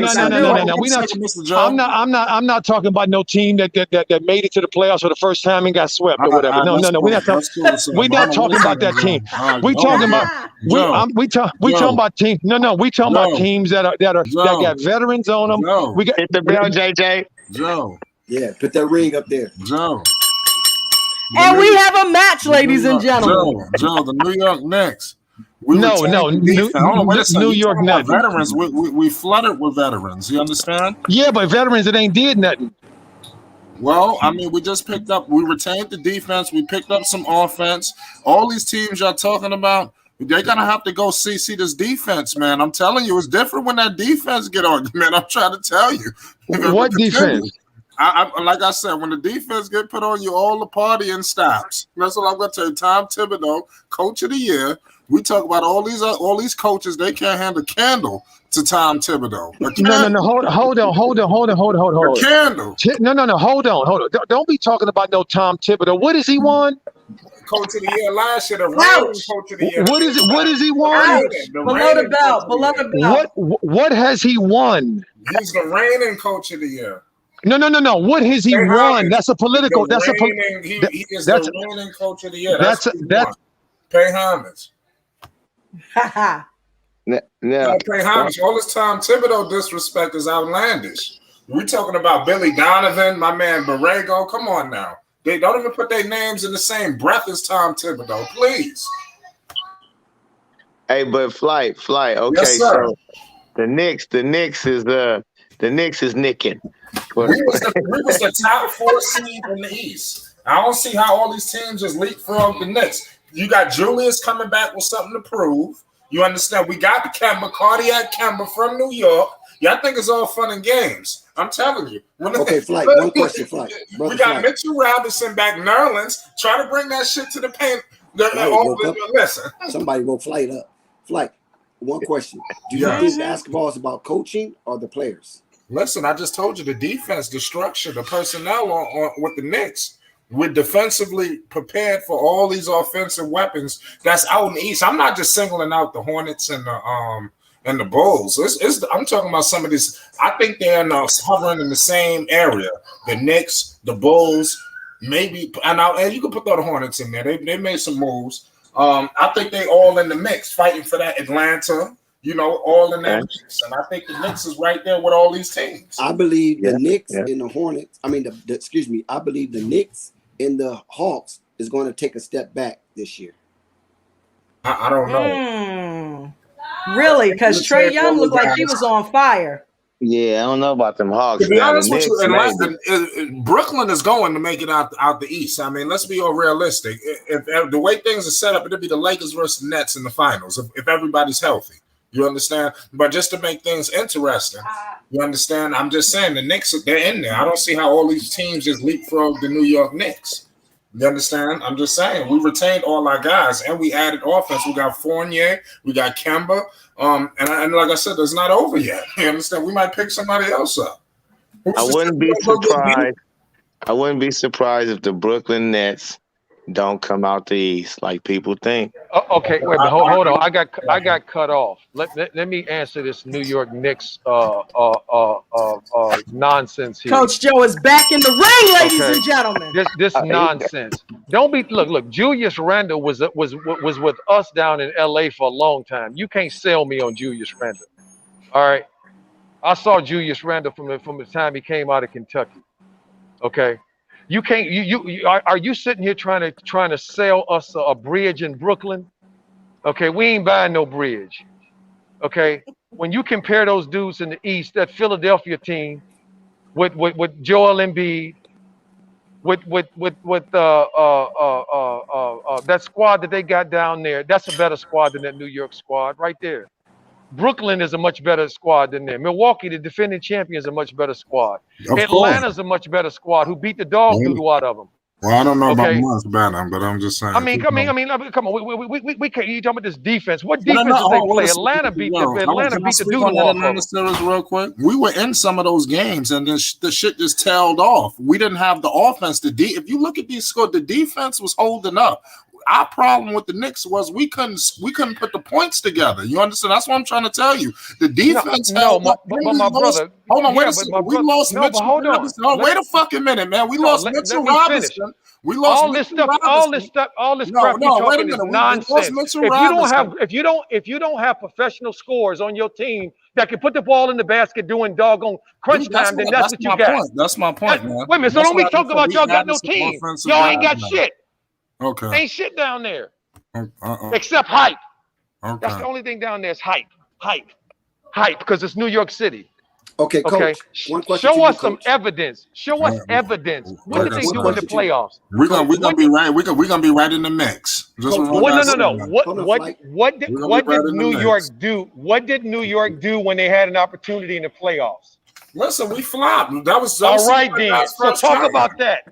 I'm not talking about no team that made it to the playoffs for the first time and got swept or whatever. No. We're not talking about that team. We talking about teams. No. We talking about teams that got veterans on them. We got the bell, JJ. Joe. Yeah, put that ring up there. Joe. And we have a match, ladies and gentlemen. Joe, the New York Knicks. New York Knicks. Veterans. We flooded with veterans. You understand? Yeah, but veterans, it ain't did nothing. Well, I mean, we retained the defense. We picked up some offense. All these teams y'all talking about, they're going to have to go see this defense, man. I'm telling you, it's different when that defense get on you, man. I'm trying to tell you. What defense? Like I said, when the defense get put on you, all the partying stops. That's what I'm going to tell you. Tom Thibodeau, Coach of the Year. We talk about all these coaches. They can't hand a candle to Tom Thibodeau. No. Hold on. A candle. No. Hold on. Don't be talking about no Tom Thibodeau. What has he won? Coach of the Year last year. The reigning Coach of the Year. What is he won? Below the belt. What has he won? He's the reigning Coach of the Year. No. What has he won? That's a political. He is the reigning Coach of the Year. That's pay homage. Pay homage. All this Tom Thibodeau disrespect is outlandish. We're talking about Billy Donovan, my man Borrego. Come on now. They don't even put their names in the same breath as Tom Thibodeau, please. Hey, but flight. Okay, yes, so the Knicks is nicking. We was the top 4 seed in the East. I don't see how all these teams just leapfrog the Knicks. You got Julius coming back with something to prove. You understand? We got Kemba, Cardiac Kemba from New York. Y'all think it's all fun and games. I'm telling you. Okay, Flight. One question, Flight. We got Mitchell Robinson back Nerlens. Try to bring that shit to the paint. Listen. Somebody woke Flight up. Flight, one question. Do you think basketball is about coaching or the players? Listen, I just told you the defense, the structure, the personnel on with the Knicks. We're defensively prepared for all these offensive weapons that's out in the East. I'm not just singling out the Hornets and and the Bulls. I'm talking about some of these. I think they're hovering in the same area. The Knicks, the Bulls, maybe, and you can put the Hornets in there. They made some moves. I think they all in the mix, fighting for that Atlanta. All in that mix. And I think the Knicks is right there with all these teams. I believe the Knicks and the Hornets. I mean, I believe the Knicks and the Hawks is going to take a step back this year. I don't know. Really? Because Trae Young looked like he was on fire. Yeah, I don't know about them Hawks. To be honest with you, Brooklyn is going to make it out the East. I mean, let's be all realistic. If the way things are set up, it'll be the Lakers versus the Nets in the finals if everybody's healthy. You understand? But just to make things interesting, you understand? I'm just saying the Knicks, they're in there. I don't see how all these teams just leapfrog the New York Knicks. You understand? I'm just saying we retained all our guys and we added offense. We got Fournier, we got Kemba, and like I said, it's not over yet. You understand? We might pick somebody else up. I wouldn't be surprised. I wouldn't be surprised if the Brooklyn Nets don't come out the East like people think. Okay, wait, but hold on. I got cut off. Let me answer this New York Knicks nonsense here. Coach Joe is back in the ring, ladies and gentlemen. This nonsense. Don't be look. Julius Randle was with us down in LA for a long time. You can't sell me on Julius Randle. All right, I saw Julius Randle from the time he came out of Kentucky. Okay. You can't. Are you sitting here trying to sell us a bridge in Brooklyn? Okay, we ain't buying no bridge. Okay, when you compare those dudes in the East, that Philadelphia team, with Joel Embiid, with that squad that they got down there, that's a better squad than that New York squad right there. Brooklyn is a much better squad than them. Milwaukee, the defending champion, is a much better squad. Atlanta's a much better squad who beat the dog doo out of them. Well, I don't know about much better, but I'm just saying. I mean, come on. We can't. You talking about this defense? What defense did they play? Atlanta beat the doo off of real quick. We were in some of those games, and then the shit just tailed off. We didn't have the offense. If you look at these scores, the defense was holding up. Our problem with the Knicks was we couldn't put the points together. You understand? That's what I'm trying to tell you. The defense. My brother. Hold on, wait a second. We lost Mitchell. Hold on. Wait a fucking minute, man. We lost Mitchell Robinson. We lost all this crap you're talking is nonsense. If you don't have professional scorers on your team that can put the ball in the basket doing doggone crunch time, then that's what you got. That's my point, man. Wait a minute. So don't be talking about y'all got no team. Y'all ain't got shit. Okay. Ain't shit down there. Except hype. Okay. That's the only thing down there is hype. Hype, because it's New York City. Okay, Coach. One question. Show us some evidence. Show us evidence. What did they do in the playoffs? We're gonna be right. We're gonna be right in the mix. No. What did New York do? What did New York do when they had an opportunity in the playoffs? Listen, we flopped. That was all right then. So talk about that.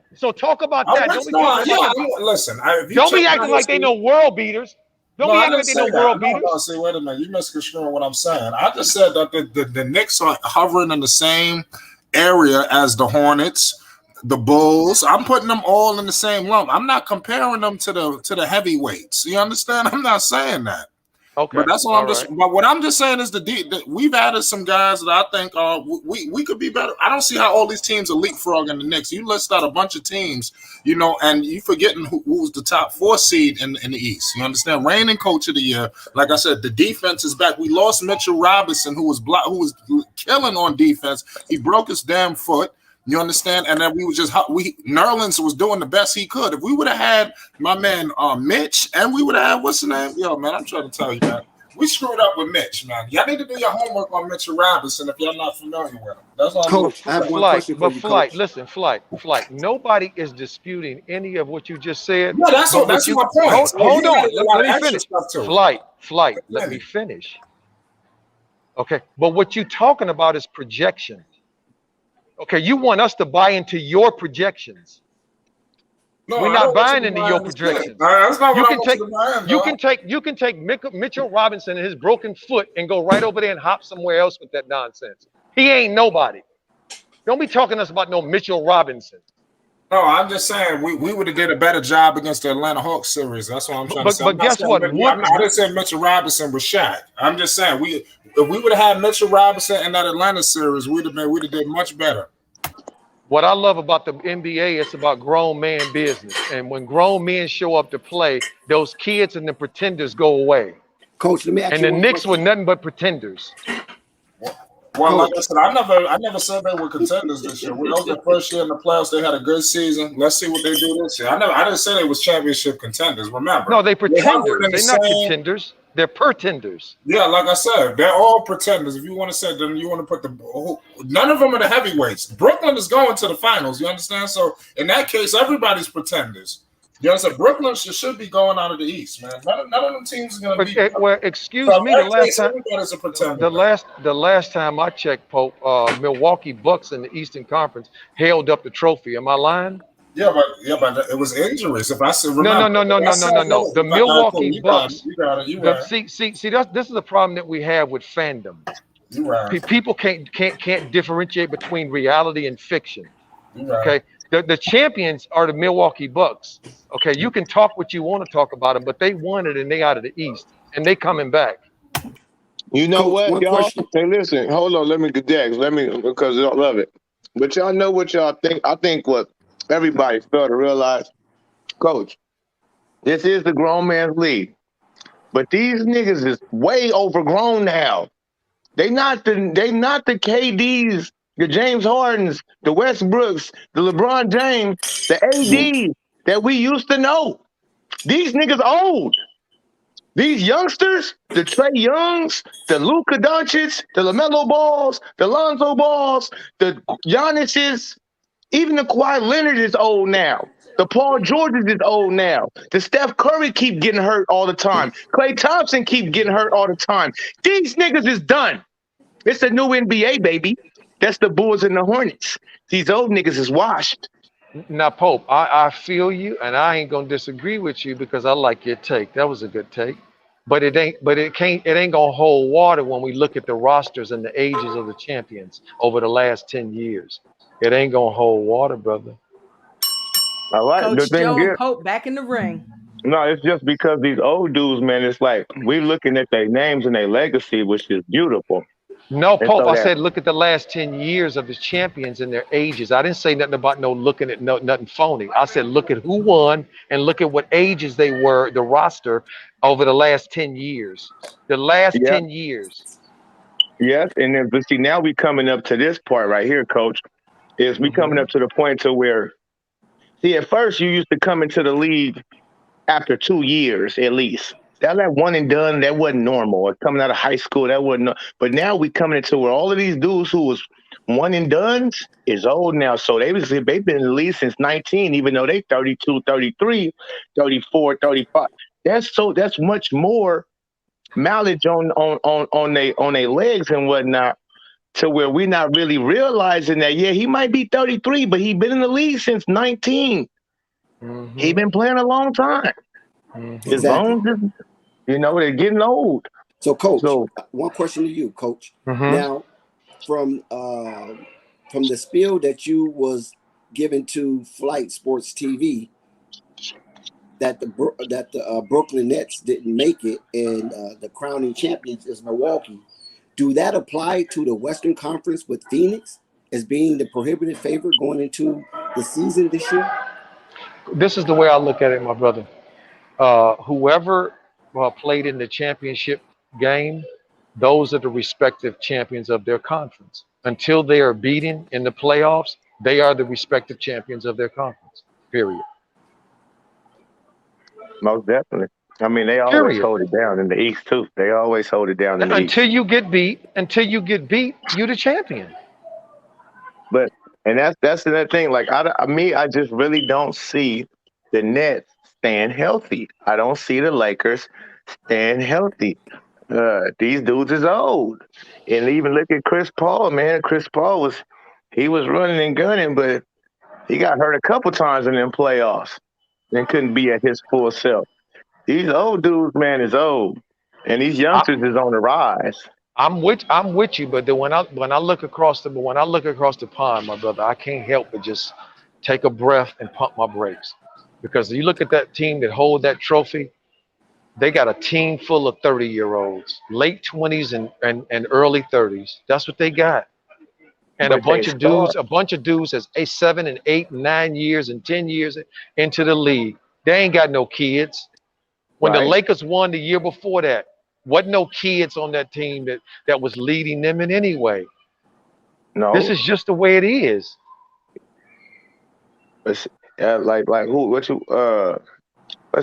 Listen. Don't be acting like they know world beaters. Don't be acting like they know world beaters. See, wait a minute. You misconstruing what I'm saying. I just said that the Knicks are hovering in the same area as the Hornets, the Bulls. I'm putting them all in the same lump. I'm not comparing them to the heavyweights. You understand? I'm not saying that. Okay, but that's what But what I'm just saying is that we've added some guys that I think we could be better. I don't see how all these teams are leapfrogging the Knicks. You list out a bunch of teams, and you forgetting who's the top 4 seed in the East. You understand? Reigning coach of the year. Like I said, the defense is back. We lost Mitchell Robinson, who was killing on defense. He broke his damn foot. You understand? And then Nerlens was doing the best he could. If we would have had my man Mitch, and we would have had, what's the name? Yo, man, I'm trying to tell you, man. We screwed up with Mitch, man. Y'all need to do your homework on Mitchell Robinson if y'all not familiar with him. That's all. Coach, I have one question for you, Coach. Listen, Flight. Nobody is disputing any of what you just said. No, that's my point. Hold on. Let me finish. Flight. Let me finish. Okay, but what you're talking about is projection. Okay, you want us to buy into your projections. No, we're not buying into your projections. That's not you can take Mitchell Robinson and his broken foot and go right over there and hop somewhere else with that nonsense. He ain't nobody. Don't be talking to us about no Mitchell Robinson. No, I'm just saying we would have did a better job against the Atlanta Hawks series. That's what I'm trying to say. But guess what? I didn't say Mitchell Robinson was Shaq. I'm just saying if we would have had Mitchell Robinson in that Atlanta series, we'd have did much better. What I love about the NBA, it's about grown man business. And when grown men show up to play, those kids and the pretenders go away. Coach, let me ask you. And the Knicks were nothing but pretenders. Well, like I said, I never said they were contenders this year. That was the first year in the playoffs. They had a good season. Let's see what they do this year. I didn't say they was championship contenders. Remember? No, they pretenders. They're not contenders. They're pretenders. Yeah, like I said, they're all pretenders. If you want to say them, you want to put none of them are the heavyweights. Brooklyn is going to the finals. You understand? So in that case, everybody's pretenders. You understand? Brooklyn should be going out of the East, man. None of them teams are going to be. Well, excuse me. The last time I checked, Pope, Milwaukee Bucks in the Eastern Conference held up the trophy. Am I lying? Yeah, but it was injuries. If I said no. The Milwaukee Bucks. See, this is the problem that we have with fandom. You're right. People can't differentiate between reality and fiction. You're right. Okay. The champions are the Milwaukee Bucks. Okay, you can talk what you want to talk about them, but they won it and they out of the East and they coming back. You know Coach, what, y'all? Hey, listen, hold on. Let me because I love it. But y'all know what y'all think. I think what everybody failed to realize, Coach, this is the grown man's league, but these niggas is way overgrown now. They not the KDs. The James Hardens, the Westbrooks, the LeBron James, the ADs that we used to know. These niggas old. These youngsters, the Trae Youngs, the Luka Doncic, the LaMelo Balls, the Lonzo Balls, the Giannis's, even the Kawhi Leonard is old now. The Paul Georges is old now. The Steph Curry keep getting hurt all the time. Klay Thompson keep getting hurt all the time. These niggas is done. It's a new NBA, baby. That's the Bulls and the Hornets. These old niggas is washed. Now, Pope, I feel you, and I ain't gonna disagree with you because I like your take. That was a good take, but it ain't gonna hold water when we look at the rosters and the ages of the champions over the last 10 years. It ain't gonna hold water, brother. All right, Coach Joe and Pope back in the ring. No, it's just because these old dudes, man. It's like we looking at their names and their legacy, which is beautiful. No, Pope, I said look at the last 10 years of the champions and their ages. I didn't say nothing about looking at nothing phony. I said look at who won and look at what ages they were, the roster, over the last 10 years. The last 10 years. Yes, and then but see now we coming up to this part right here, Coach, is we coming up to the point to where, see, at first you used to come into the league after 2 years at least. That one and done, that wasn't normal. Or coming out of high school, that wasn't. But now we coming into where all of these dudes who was one and done is old now. So they've been in the league since 19, even though they 32, 33, 34, 35. That's much more mileage on their legs and whatnot, to where we're not really realizing that, yeah, he might be 33, but he been in the league since 19. Mm-hmm. He been playing a long time. Mm-hmm. His bones is, they're getting old. So, Coach, one question to you, Coach. Mm-hmm. Now, from the spiel that you was given to Flight Sports TV, that the Brooklyn Nets didn't make it, and the crowning champions is Milwaukee. Do that apply to the Western Conference with Phoenix as being the prohibited favorite going into the season this year? This is the way I look at it, my brother. Whoever played in the championship game, those are the respective champions of their conference. Until they are beaten in the playoffs, they are the respective champions of their conference, period. Most definitely. I mean, they always hold it down in the East, too. They always hold it down in the East. Until you get beat, you're the champion. And that's the thing. Like, I just really don't see the Nets staying healthy. I don't see the Lakers staying healthy. These dudes is old. And even look at Chris Paul, man. Chris Paul was running and gunning, but he got hurt a couple times in them playoffs and couldn't be at his full self. These old dudes, man, is old. And these youngsters is on the rise. I'm with you, but then when I look across the pond, my brother, I can't help but just take a breath and pump my brakes. Because you look at that team that hold that trophy, they got a team full of 30-year-olds, late 20s and early 30s. That's what they got. And But they start a bunch of dudes that's 7 and 8 and 9 years and 10 years into the league. They ain't got no kids. When the right. Lakers won the year before that, wasn't no kids on that team that was leading them in any way. This No, is just the way it is. it's, like who? What's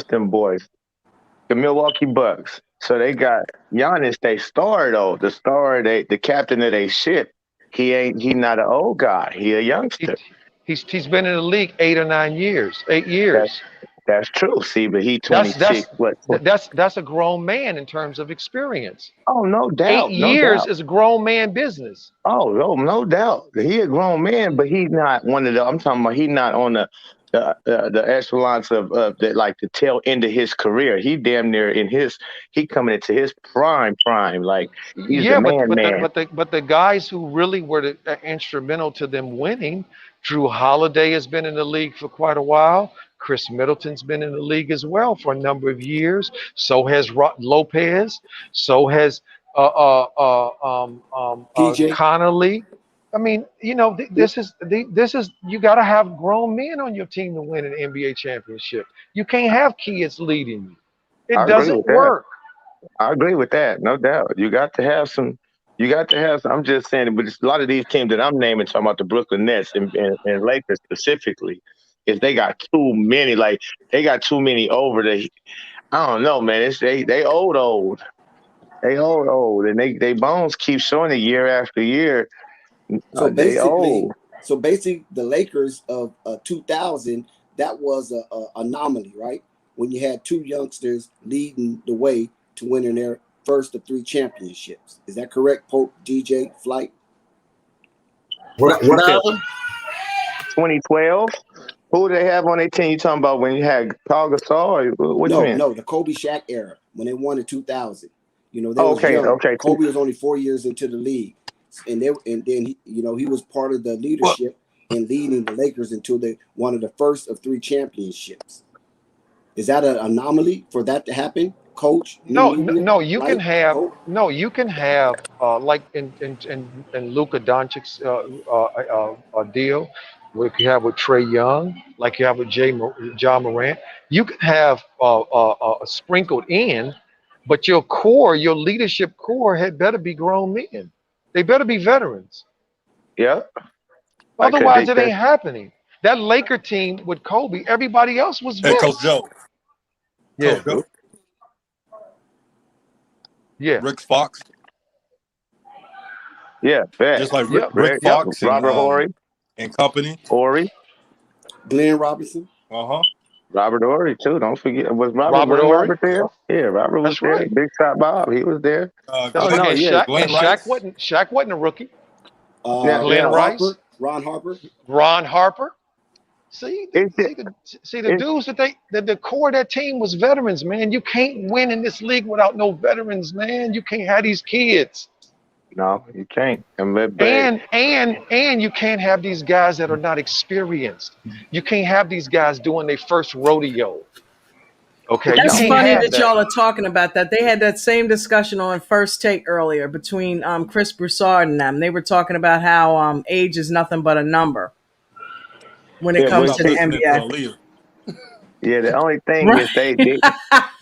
them boys? The Milwaukee Bucks. So they got Giannis. They star though. The star. The captain of their ship. He not an old guy. He a He, youngster. he's been in the league 8 That's years. that's true. See, but he That's 26. that's What? that's a grown man in terms of experience. Oh, no Eight doubt, no years doubt. is a grown man business. Oh, no doubt. He a grown man, but he's not one of the. I'm talking about. He's not on the echelons of the, like the tail end of his career. He damn near in his. He coming into his prime. Like he's the Yeah, but man. but the but the but the guys who really were instrumental to them winning, Drew Holiday has been in the league for quite a while. Chris Middleton's been in the league as well for a number of years. So has Lopez. So has DJ. Connolly. I mean, this is you got to have grown men on your team to win an NBA championship. You can't have kids leading you. I It agree doesn't with that. work. I agree with that, no doubt. You got to have some. You got to have some. I'm just saying, but it's a lot of these teams that I'm naming, talking about the Brooklyn Nets and Lakers specifically, is they got too many. Like they got too many over the. I don't know, man. It's they old. They old, and they bones keep showing it year after year. So They basically, old. the Lakers of 2000, that was a anomaly, right? When you had two youngsters leading the way to winning their first of three championships. Is that correct, Pope, DJ, Flight? What You said happened? 2012. Who they have on their team? You talking about when you had Paul Gasol? Or what you mean? No, the Kobe Shaq era when they won in 2000. They Oh, was young. okay. Kobe was only 4 years into the league, and then he was part of the Well, leadership in leading the Lakers until they wanted the first of three championships. Is that an anomaly for that to happen, Coach? New No, no, media, no. You can Flight, have Pope? like in Luka Doncic's deal, like you have with Trey Young, like you have with John Morant. You can have sprinkled in, but your leadership core had better be grown men. They better be veterans. Yeah. Like Otherwise, it ain't happening. That Laker team with Kobe, everybody else was hey, Coach vets. Joe. Yeah, Coach Joe. yeah, Rick Fox. Yeah, bet. Just like yep, Rick yep. Fox Robert Horry, and company. Glenn Robinson. Uh-huh. Robert Horry too. Don't forget. Robert Wasn't Ory. Robert there? Yeah, Robert was That's there. right. Big Shot Bob, he was there. Don't Oh no, forget yeah. Shaq. Glenn And Shaq Rice. wasn't a rookie. Now, Glenn now Rice, Ron Harper. Ron Harper. See, it's the dudes the core of that team was veterans, man. You can't win in this league without no veterans, man. You can't have these kids. no, you can't. But And you can't have these guys that are not experienced. You can't have these guys doing their first rodeo. Okay, you That's can't funny have that that. y'all are talking about that. They had that same discussion on First Take earlier between Chris Broussard and them. They were talking about how age is nothing but a number when it yeah, comes but Stop to the see, listening to NBA. Aaliyah. yeah, the only thing Right. is it's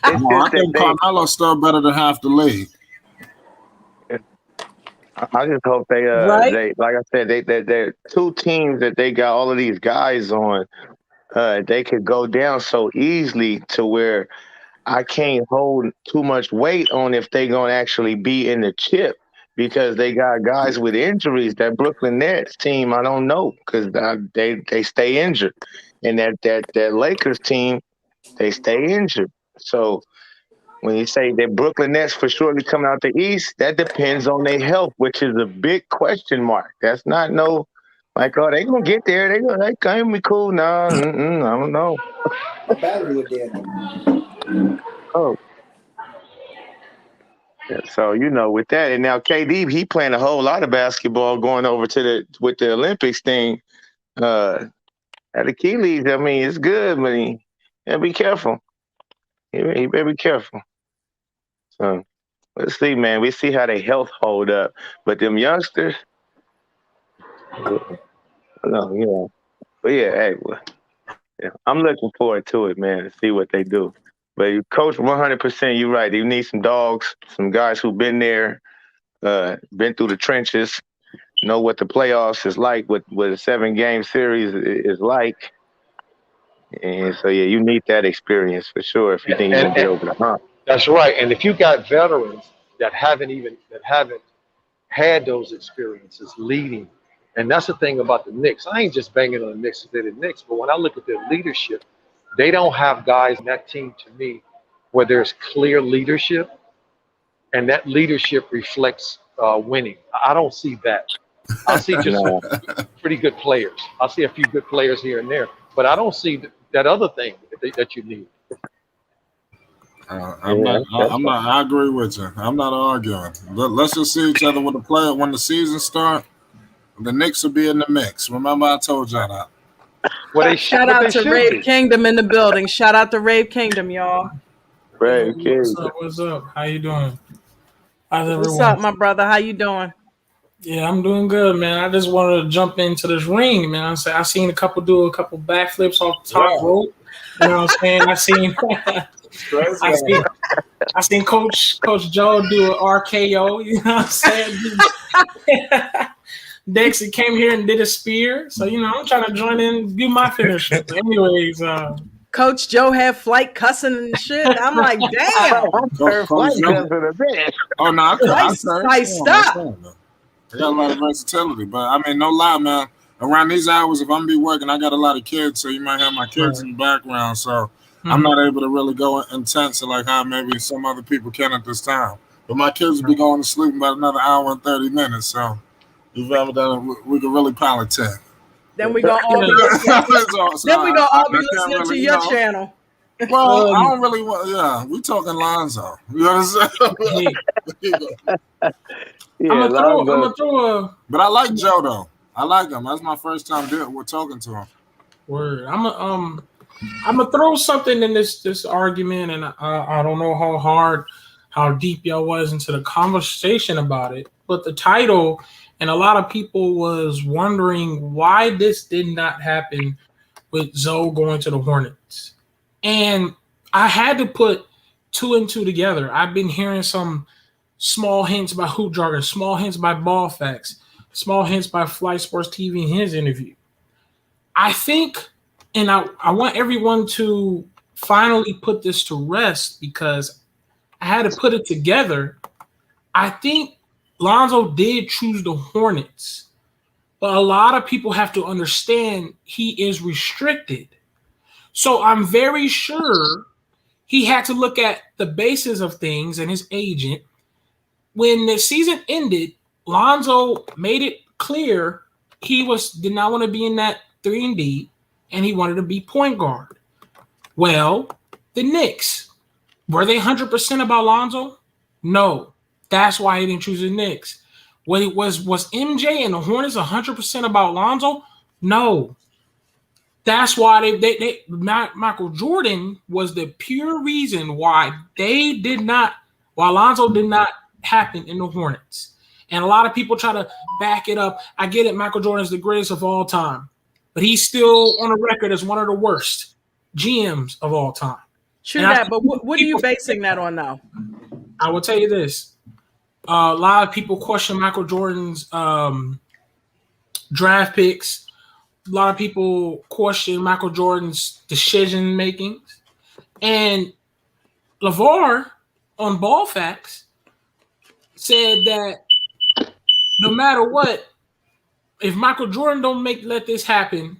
No, I just that think Carmelo's still better than half the league. I just hope Right? they like I said, they're two teams that they got all of these guys on, they could go down so easily to where I can't hold too much weight on if they're gonna actually be in the chip because they got guys with injuries. That Brooklyn Nets team, I don't know because they stay injured, and that Lakers team, they stay injured. So when you say that Brooklyn Nets for surely coming out the East, that depends on their health, which is a big question mark. That's not no like, oh, they gonna get there. They gonna be cool. Nah, I don't know. The battery went dead on. Oh. Yeah, so with that, and now KD he playing a whole lot of basketball going over to with the Olympics thing. That Achilles, I mean, it's good, but he gotta be careful. He better be careful. So let's see, man. We see how their health hold up. But them youngsters, no, yeah. But yeah, hey, well, yeah, I'm looking forward to it, man, to see what they do. But you coach 100%, you're right. You need some dogs, some guys who've been there, been through the trenches, know what the playoffs is like, what a 7-game series is like. And so, yeah, you need that experience for sure if you think you're going to get over the hump. That's right. And if you got veterans that haven't had those experiences leading, and that's the thing about the Knicks. I ain't just banging on the Knicks because they're the Knicks, but when I look at their leadership, they don't have guys in that team to me where there's clear leadership, and that leadership reflects winning. I don't see that. I see just pretty good players. I see a few good players here and there, but I don't see that other thing that you need. I agree with you. I'm not arguing. Let's just see each other with the player when the season starts. The Knicks will be in the mix. Remember, I told y'all that. Well, shout out to Rave Kingdom in the building. Shout out to Rave Kingdom, y'all. Rave Kingdom. What's up? How you doing? How's everyone? What's up, my brother? How you doing? Yeah, I'm doing good, man. I just wanted to jump into this ring, man. I seen a couple do a couple backflips off the top rope. You know what I'm saying? I seen Coach Joe do an RKO. You know what I'm saying? Dexter came here and did a spear, so I'm trying to join in and do my finisher. Anyways, Coach Joe had flight cussing and shit. I'm like, damn. Oh no, I stop. I got a lot of versatility, but I mean, no lie, man. Around these hours, if I'm gonna be working, I got a lot of kids, so you might have my kids in the background. So I'm not able to really go intense like how maybe some other people can at this time. But my kids will be going to sleep in about another hour and 30 minutes. So if ever done it, we can really politic. Then we gonna all be listening to your channel. Well, I don't really want. Yeah, we talking Lonzo. You know what I'm saying? I'm gonna throw a. But I like Joe though. I like him. That's my first time we're talking to him. Word. I'm gonna throw something in this argument, and I don't know how deep y'all was into the conversation about it, but the title, and a lot of people was wondering why this did not happen with Zoe going to the Hornets, and I had to put 2 and 2 together. I've been hearing some small hints by Hoop Jargon, small hints by Ball Facts, small hints by Flight Sports TV in his interview. I think, and I want everyone to finally put this to rest because I had to put it together. I think Lonzo did choose the Hornets, but a lot of people have to understand he is restricted. So I'm very sure he had to look at the basis of things and his agent. When the season ended, Lonzo made it clear he did not want to be in that 3-and-D, and he wanted to be point guard. Well, the Knicks, were they 100% about Lonzo? No. That's why he didn't choose the Knicks. Was MJ and the Hornets 100% about Lonzo? No. That's why Michael Jordan was the pure reason why Lonzo did not happen in the Hornets. And a lot of people try to back it up. I get it. Michael Jordan is the greatest of all time, but he's still on the record as one of the worst GMs of all time. True that, but what are you basing that on now? I will tell you this. A lot of people question Michael Jordan's draft picks. A lot of people question Michael Jordan's decision makings. And LeVar on Ball Facts said that no matter what, if Michael Jordan don't let this happen,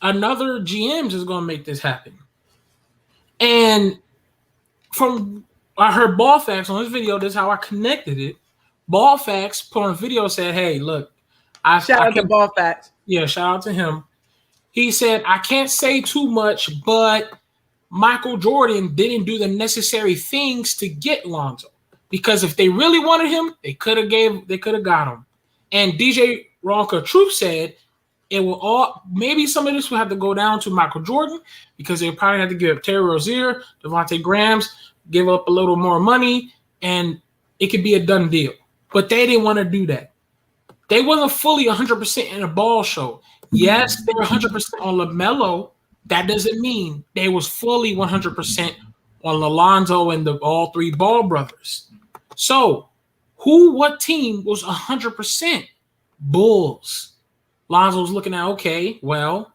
another GMs is going to make this happen. And I heard Ball Facts on his video. This is how I connected it. Ball Facts put on a video, said, "Hey, look, shout out to Ball Facts." Yeah, shout out to him. He said, "I can't say too much, but Michael Jordan didn't do the necessary things to get Lonzo. Because if they really wanted him, they could have got him." And DJ Ronka Truth said, It will all maybe some of this will have to go down to Michael Jordan because they probably have to give up Terry Rozier, Devontae Grahams, give up a little more money, and it could be a done deal. But they didn't want to do that. They wasn't fully 100% in a Ball show. Yes, they were 100% on LaMelo. That doesn't mean they was fully 100% on Lonzo and all three Ball brothers. So, what team was 100%? Bulls. Lonzo's looking at, okay, well,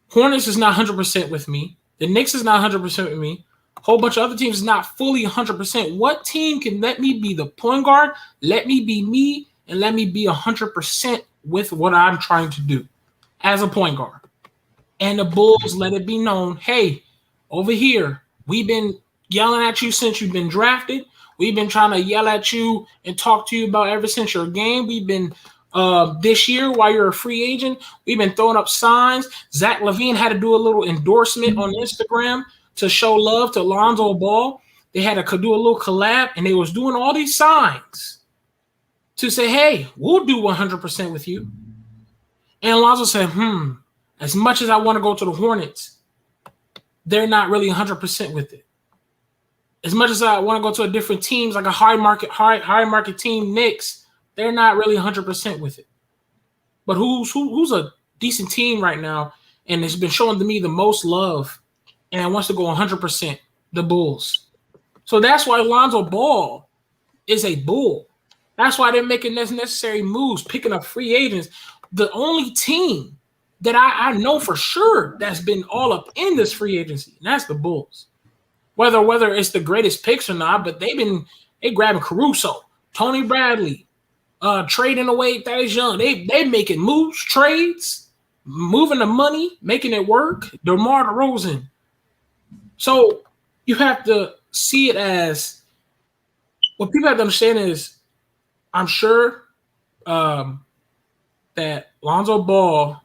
Hornets is not 100% with me. The Knicks is not 100% with me. A whole bunch of other teams is not fully 100%. What team can let me be the point guard, let me be me, and let me be 100% with what I'm trying to do as a point guard? And the Bulls let it be known, hey, over here, we've been yelling at you since you've been drafted. We've been trying to yell at you and talk to you about ever since your game. We've been this year while you're a free agent, we've been throwing up signs. Zach LaVine had to do a little endorsement on Instagram to show love to Lonzo Ball. They had to do a little collab, and they was doing all these signs to say, hey, we'll do 100% with you. And Lonzo said, as much as I want to go to the Hornets, they're not really 100% with it. As much as I want to go to a different teams, like a high market team, Knicks, they're not really 100% with it. But who's a decent team right now and it's been showing to me the most love and wants to go 100%? The Bulls. So that's why Lonzo Ball is a Bull. That's why they're making necessary moves, picking up free agents. The only team that I know for sure that's been all up in this free agency, and that's the Bulls. Whether it's the greatest picks or not, but they grabbing Caruso, Tony Bradley, trading away Thaddeus Young. They making moves, trades, moving the money, making it work. DeMar DeRozan. So you have to see it as what people have to understand is I'm sure that Lonzo Ball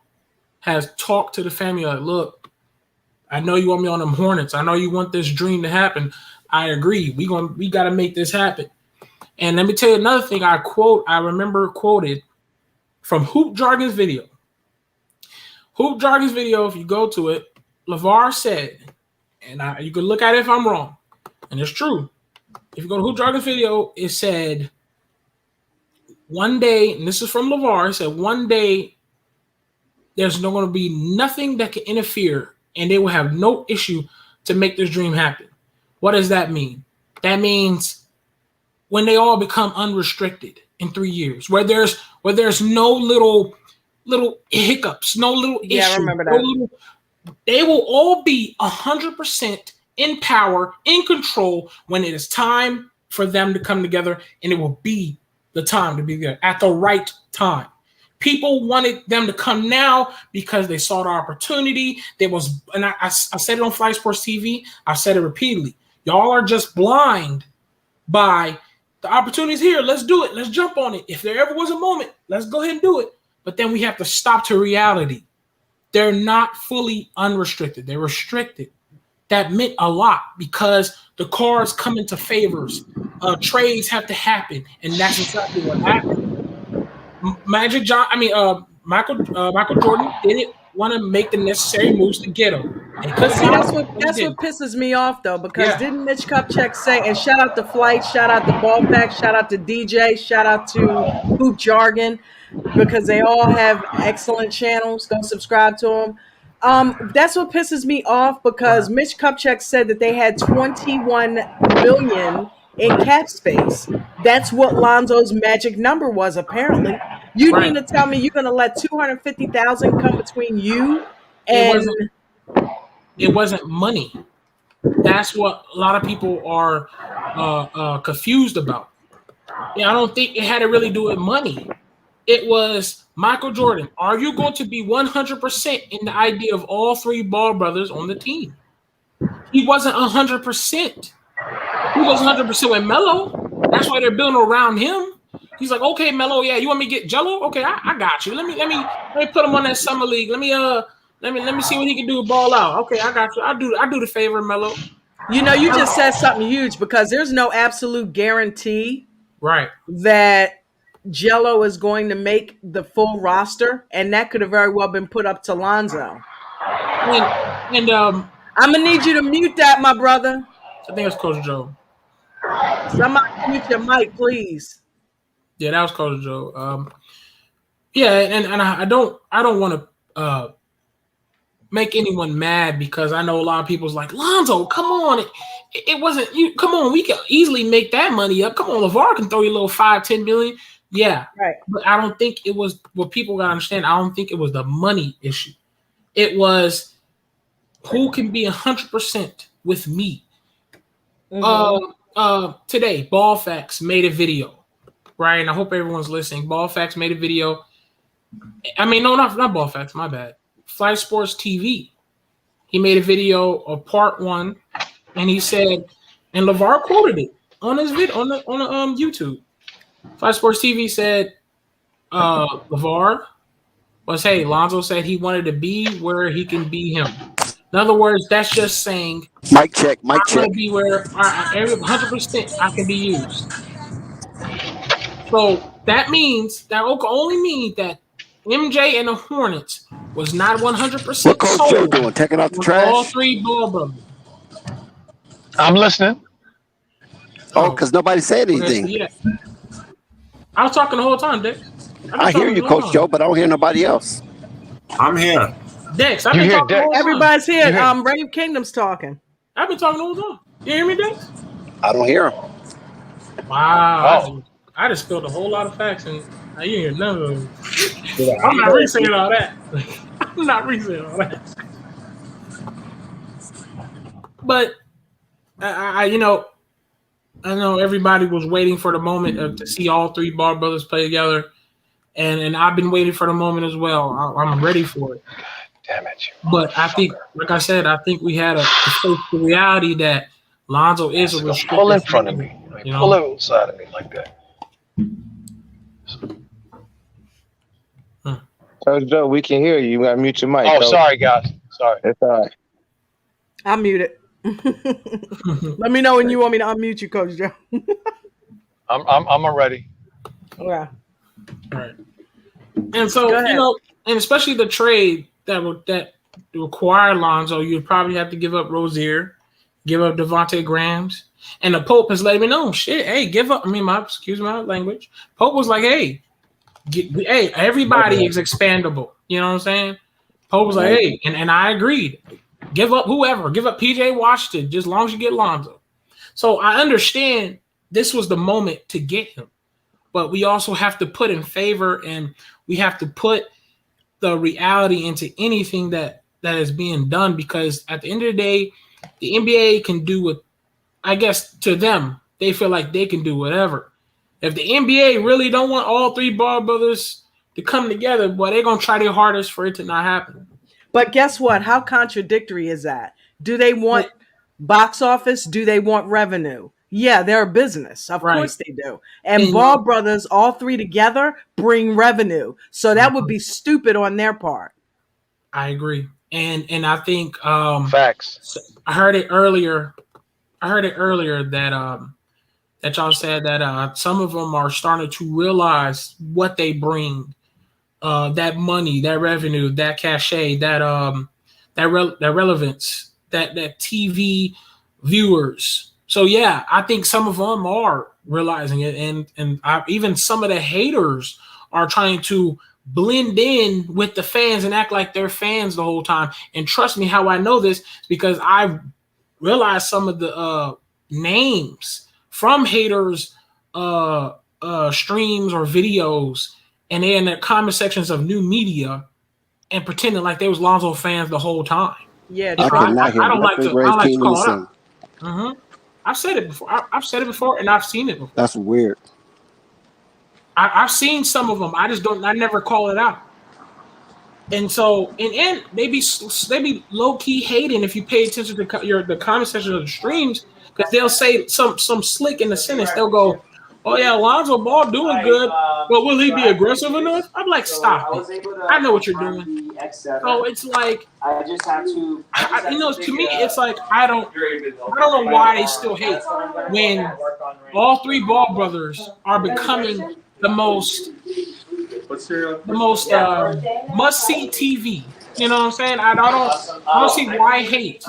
has talked to the family like, look, I know you want me on them Hornets. I know you want this dream to happen. I agree. We got to make this happen. And let me tell you another thing I remember quoted from Hoop Jargon's video. Hoop Jargon's video, if you go to it, LeVar said, and you can look at it if I'm wrong, and it's true. If you go to Hoop Jargon's video, it said one day, and this is from LeVar, it said one day there's not going to be nothing that can interfere, and they will have no issue to make this dream happen. What does that mean? That means when they all become unrestricted in 3 years, where there's no little hiccups, no little issue. Yeah, I remember that. They will all be 100% in power, in control when it is time for them to come together, and it will be the time to be there at the right time. People wanted them to come now because they saw the opportunity. I said it on Fly Sports TV. I've said it repeatedly. Y'all are just blind by the opportunities here. Let's do it. Let's jump on it. If there ever was a moment, let's go ahead and do it. But then we have to stop to reality. They're not fully unrestricted. They're restricted. That meant a lot because the cards come into favors. Trades have to happen, and that's exactly what happened. Michael Jordan didn't want to make the necessary moves to get him. But see, that's what pisses me off though, because didn't Mitch Kupchak say? And shout out to Flight, shout out to Ballpack, shout out to DJ, shout out to Hoop Jargon, because they all have excellent channels. Go subscribe to them. That's what pisses me off, because Mitch Kupchak said that they had 21 million in cap space. That's what Lonzo's magic number was, apparently. You mean to tell me you're going to let 250,000 come between you and... It wasn't money. That's what a lot of people are confused about. Yeah, I don't think it had to really do with money. It was Michael Jordan. Are you going to be 100% in the idea of all three Ball brothers on the team? He wasn't 100%. He was 100% with Melo. That's why they're building around him. He's like, okay, Melo, yeah, you want me to get Jello? Okay, I got you. Let me put him on that summer league. Let me see what he can do with Ball out. Okay, I got you. I do the favor, Melo. You know, you just said something huge, because there's no absolute guarantee that Jello is going to make the full roster, and that could have very well been put up to Lonzo. And I'm gonna need you to mute that, my brother. I think it's Coach Joe. Somebody mute your mic, please. Yeah, that was Coach Joe. Yeah, and I don't want to make anyone mad because I know a lot of people's like, Lonzo, come on, it wasn't you. Come on, we can easily make that money up. Come on, LeVar can throw you a little $5-10 million. Yeah, right. But I don't think it was what people gotta understand. I don't think it was the money issue. It was who can be 100% with me. Today, Ball Facts made a video, right? And I hope everyone's listening. Ball Facts made a video. I mean, no, not Ball Facts. My bad. Fly Sports TV. He made a video of part 1, and he said, and LeVar quoted it on his video on the YouTube. Fly Sports TV said, LeVar was, hey, Lonzo said he wanted to be where he can be him. In other words, that's just saying, mic check. I want to be where 100% I can be used. So that means that can only mean that MJ and the Hornets was not 100% what Coach Joe doing? Taking out the trash? All 3 Ball brothers. I'm listening. Oh, because nobody said anything. Yeah. I was talking the whole time, Dex. I hear you, Coach Joe, but I don't hear nobody else. I'm here. Dex, I've been talking the whole time. Everybody's here. Brave Kingdom's talking. I've been talking the whole time. You hear me, Dex? I don't hear him. Wow. I just spilled a whole lot of facts, and you hear none of them. I'm not re-saying all that. I'm not re-saying all that. But I know everybody was waiting for the moment to see all 3 Ball brothers play together, and I've been waiting for the moment as well. I'm ready for it. Damn it! But I think, like I said, we had to face the reality that Lonzo is a restricted. Pull in front of me. Pull inside of me like that. Coach Joe, we can hear you. You gotta mute your mic. Oh, sorry, guys. Sorry. It's all right. I'll mute it. Let me know when you want me to unmute you, Coach Joe. I'm ready. Okay. All right. And so, and especially the trade that required Lonzo, you'd probably have to give up Rozier, give up Devontae Grahams, and the Pope has let me know, shit, hey, give up. I mean, excuse my language. Pope was like, hey, everybody is expandable. You know what I'm saying? Pope was like, hey, and I agreed. Give up whoever. Give up PJ Washington, just as long as you get Lonzo. So I understand this was the moment to get him. But we also have to put in favor, and we have to put the reality into anything that is being done, because at the end of the day, the NBA can do what, I guess to them, they feel like they can do whatever. If the NBA really don't want all 3 Ball brothers to come together, boy, they're going to try their hardest for it to not happen. But guess what? How contradictory is that? Do they want box office? Do they want revenue? Yeah, they're a business. Of course they do. And Ball brothers, all 3 together, bring revenue. So that would be stupid on their part. I agree. And I think facts. I heard it earlier that that y'all said that some of them are starting to realize what they bring, that money, that revenue, that cachet, that relevance, that TV viewers. So yeah, I think some of them are realizing it, and even some of the haters are trying to blend in with the fans and act like they're fans the whole time. And trust me, how I know this is because I realized some of the names from haters' streams or videos, and they're in the comment sections of new media and pretending like they was Lonzo fans the whole time. Yeah, I don't like to call it out. Mm-hmm. I've said it before. I've said it before, and I've seen it before. That's weird. I've seen some of them. I never call it out. And so, and they be low key hating if you pay attention to the comment section of the streams, because they'll say some slick in the sentence. They'll go, "Oh yeah, Lonzo Ball doing good, but will he be aggressive enough?" I'm like, stop it. I know what you're doing. So it's like, I just have to. To me, it's like I don't know why they still hate when all 3 Ball brothers are becoming the most must-see TV. You know what I'm saying? I don't see why hate.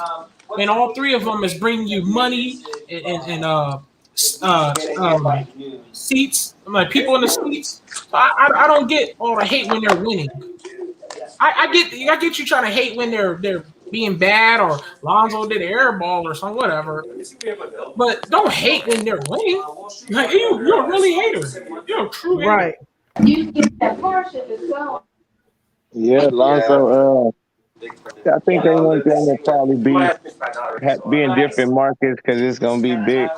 And all three of them is bringing you money and seats. I'm like people in the seats. So I don't get all the hate when they're winning. I get you trying to hate when they're being bad or Lonzo did an air ball or something, whatever. But don't hate when they're winning. Like you're a really hater. You're a true hater. Right. Yeah, Lonzo. I think they want them to probably be in different markets because it's gonna be big.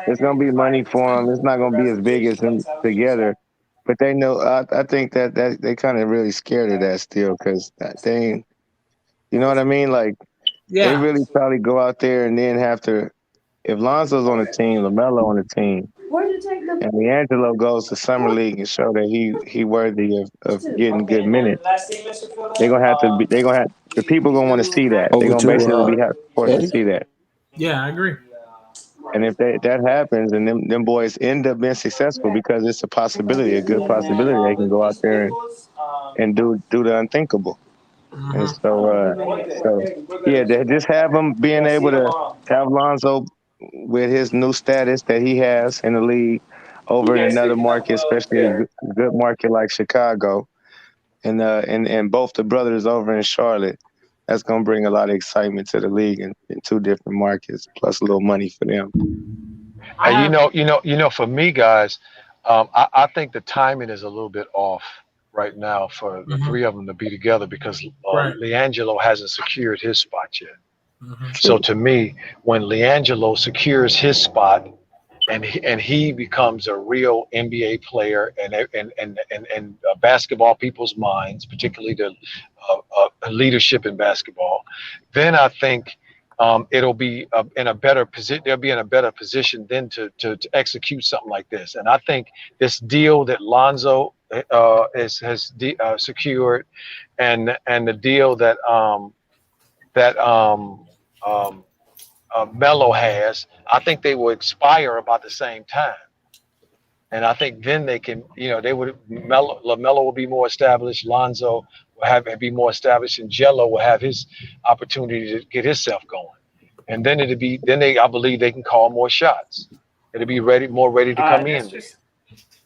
It's gonna be money for them. It's not gonna be as big as them together. But they know. I think that they kind of really scared of that still because they ain't. You know what I mean? Like they really probably go out there and then have to. If Lonzo's on the team, LaMelo on the team, and LiAngelo goes to summer league and show that he worthy of getting good minutes, they're gonna have to be. They're gonna have the people gonna want to see that. They're gonna basically be forced to see that. Yeah, I agree. And if that happens, and them boys end up being successful because it's a possibility, a good possibility, they can go out there and do the unthinkable. And so yeah, they just have them being able to have Lonzo with his new status that he has in the league over in another market, especially a good market like Chicago, and both the brothers over in Charlotte. That's gonna bring a lot of excitement to the league in two different markets, plus a little money for them. And you know, for me, guys, I think the timing is a little bit off right now for the three of them to be together because LiAngelo hasn't secured his spot yet. So to me, when LiAngelo secures his spot and he becomes a real NBA player and basketball people's minds, particularly the leadership in basketball, then I think it'll be in a better position. They'll be in a better position then to execute something like this. And I think this deal that Lonzo has secured, and the deal that Melo has, I think they will expire about the same time. And I think then they can, LaMelo will be more established, Lonzo will be more established, and Jello will have his opportunity to get himself going. And then I believe they can call more shots. It'll be more ready to come in.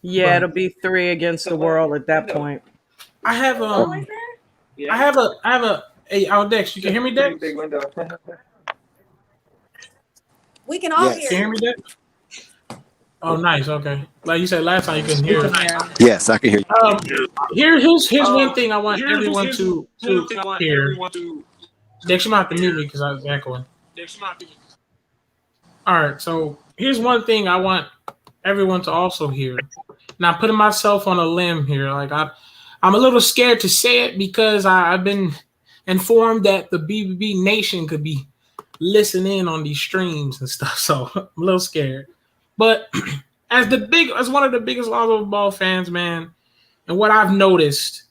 Yeah, it'll be 3 against the world at that point. I have a hey, Dex, you can hear me, Dex? We can all hear you. Can you hear me, Dex? Oh, nice. Okay. Like you said last time, you couldn't hear it. Yes, I can hear you. Here's one thing I want everyone to hear. Dex, you might have to mute me because I was echoing. All right. So here's one thing I want everyone to also hear. Now, putting myself on a limb here, like I'm a little scared to say it because I've been informed that the BBB Nation could be listening in on these streams and stuff. So I'm a little scared. But as one of the biggest Lonzo Ball fans, man, and what I've noticed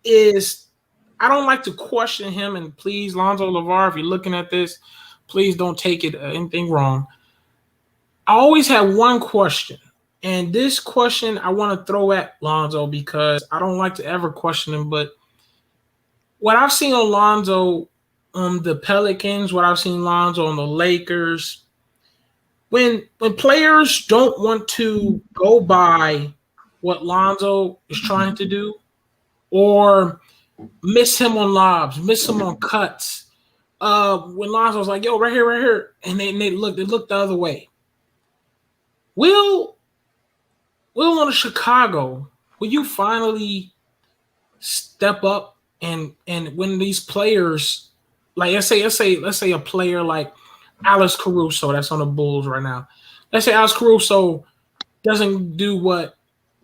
is I don't like to question him. And please, Lonzo LaVar, if you're looking at this, please don't take it anything wrong. I always have one question. And this question I want to throw at Lonzo because I don't like to ever question him. But what I've seen on Lonzo on the Pelicans, what I've seen Lonzo on the Lakers, when players don't want to go by what Lonzo is trying to do or miss him on lobs, miss him on cuts, when Lonzo's like, yo, right here, and they look the other way. Will on Chicago, will you finally step up and when these players, like let's say a player like Alex Caruso that's on the Bulls right now. Let's say Alex Caruso doesn't do what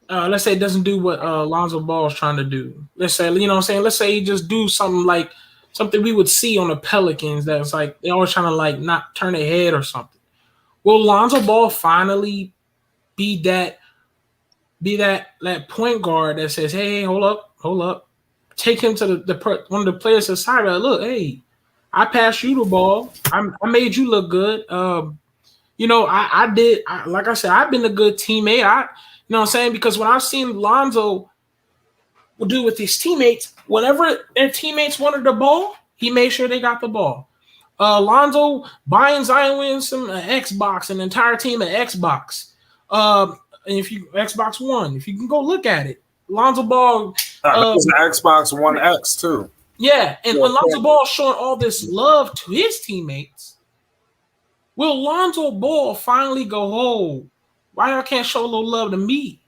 Lonzo Ball is trying to do. Let's say, you know what I'm saying? Let's say he just do something we would see on the Pelicans that's like they're always trying to like not turn their head or something. Will Lonzo Ball finally be that point guard that says, hey, hold up. Take him to one of the players to the side. Like, look, hey, I passed you the ball. I made you look good. I did. Like I said, I've been a good teammate. You know what I'm saying? Because when I've seen Lonzo do with his teammates, whenever their teammates wanted the ball, he made sure they got the ball. Lonzo buying Zion Williamson an Xbox, an entire team an Xbox. And if you Xbox One, if you can go look at it, Lonzo Ball. That was an Xbox One X too. Yeah, and when Lonzo Ball showing all this love to his teammates, will Lonzo Ball finally go, oh, why y'all can't show a little love to me?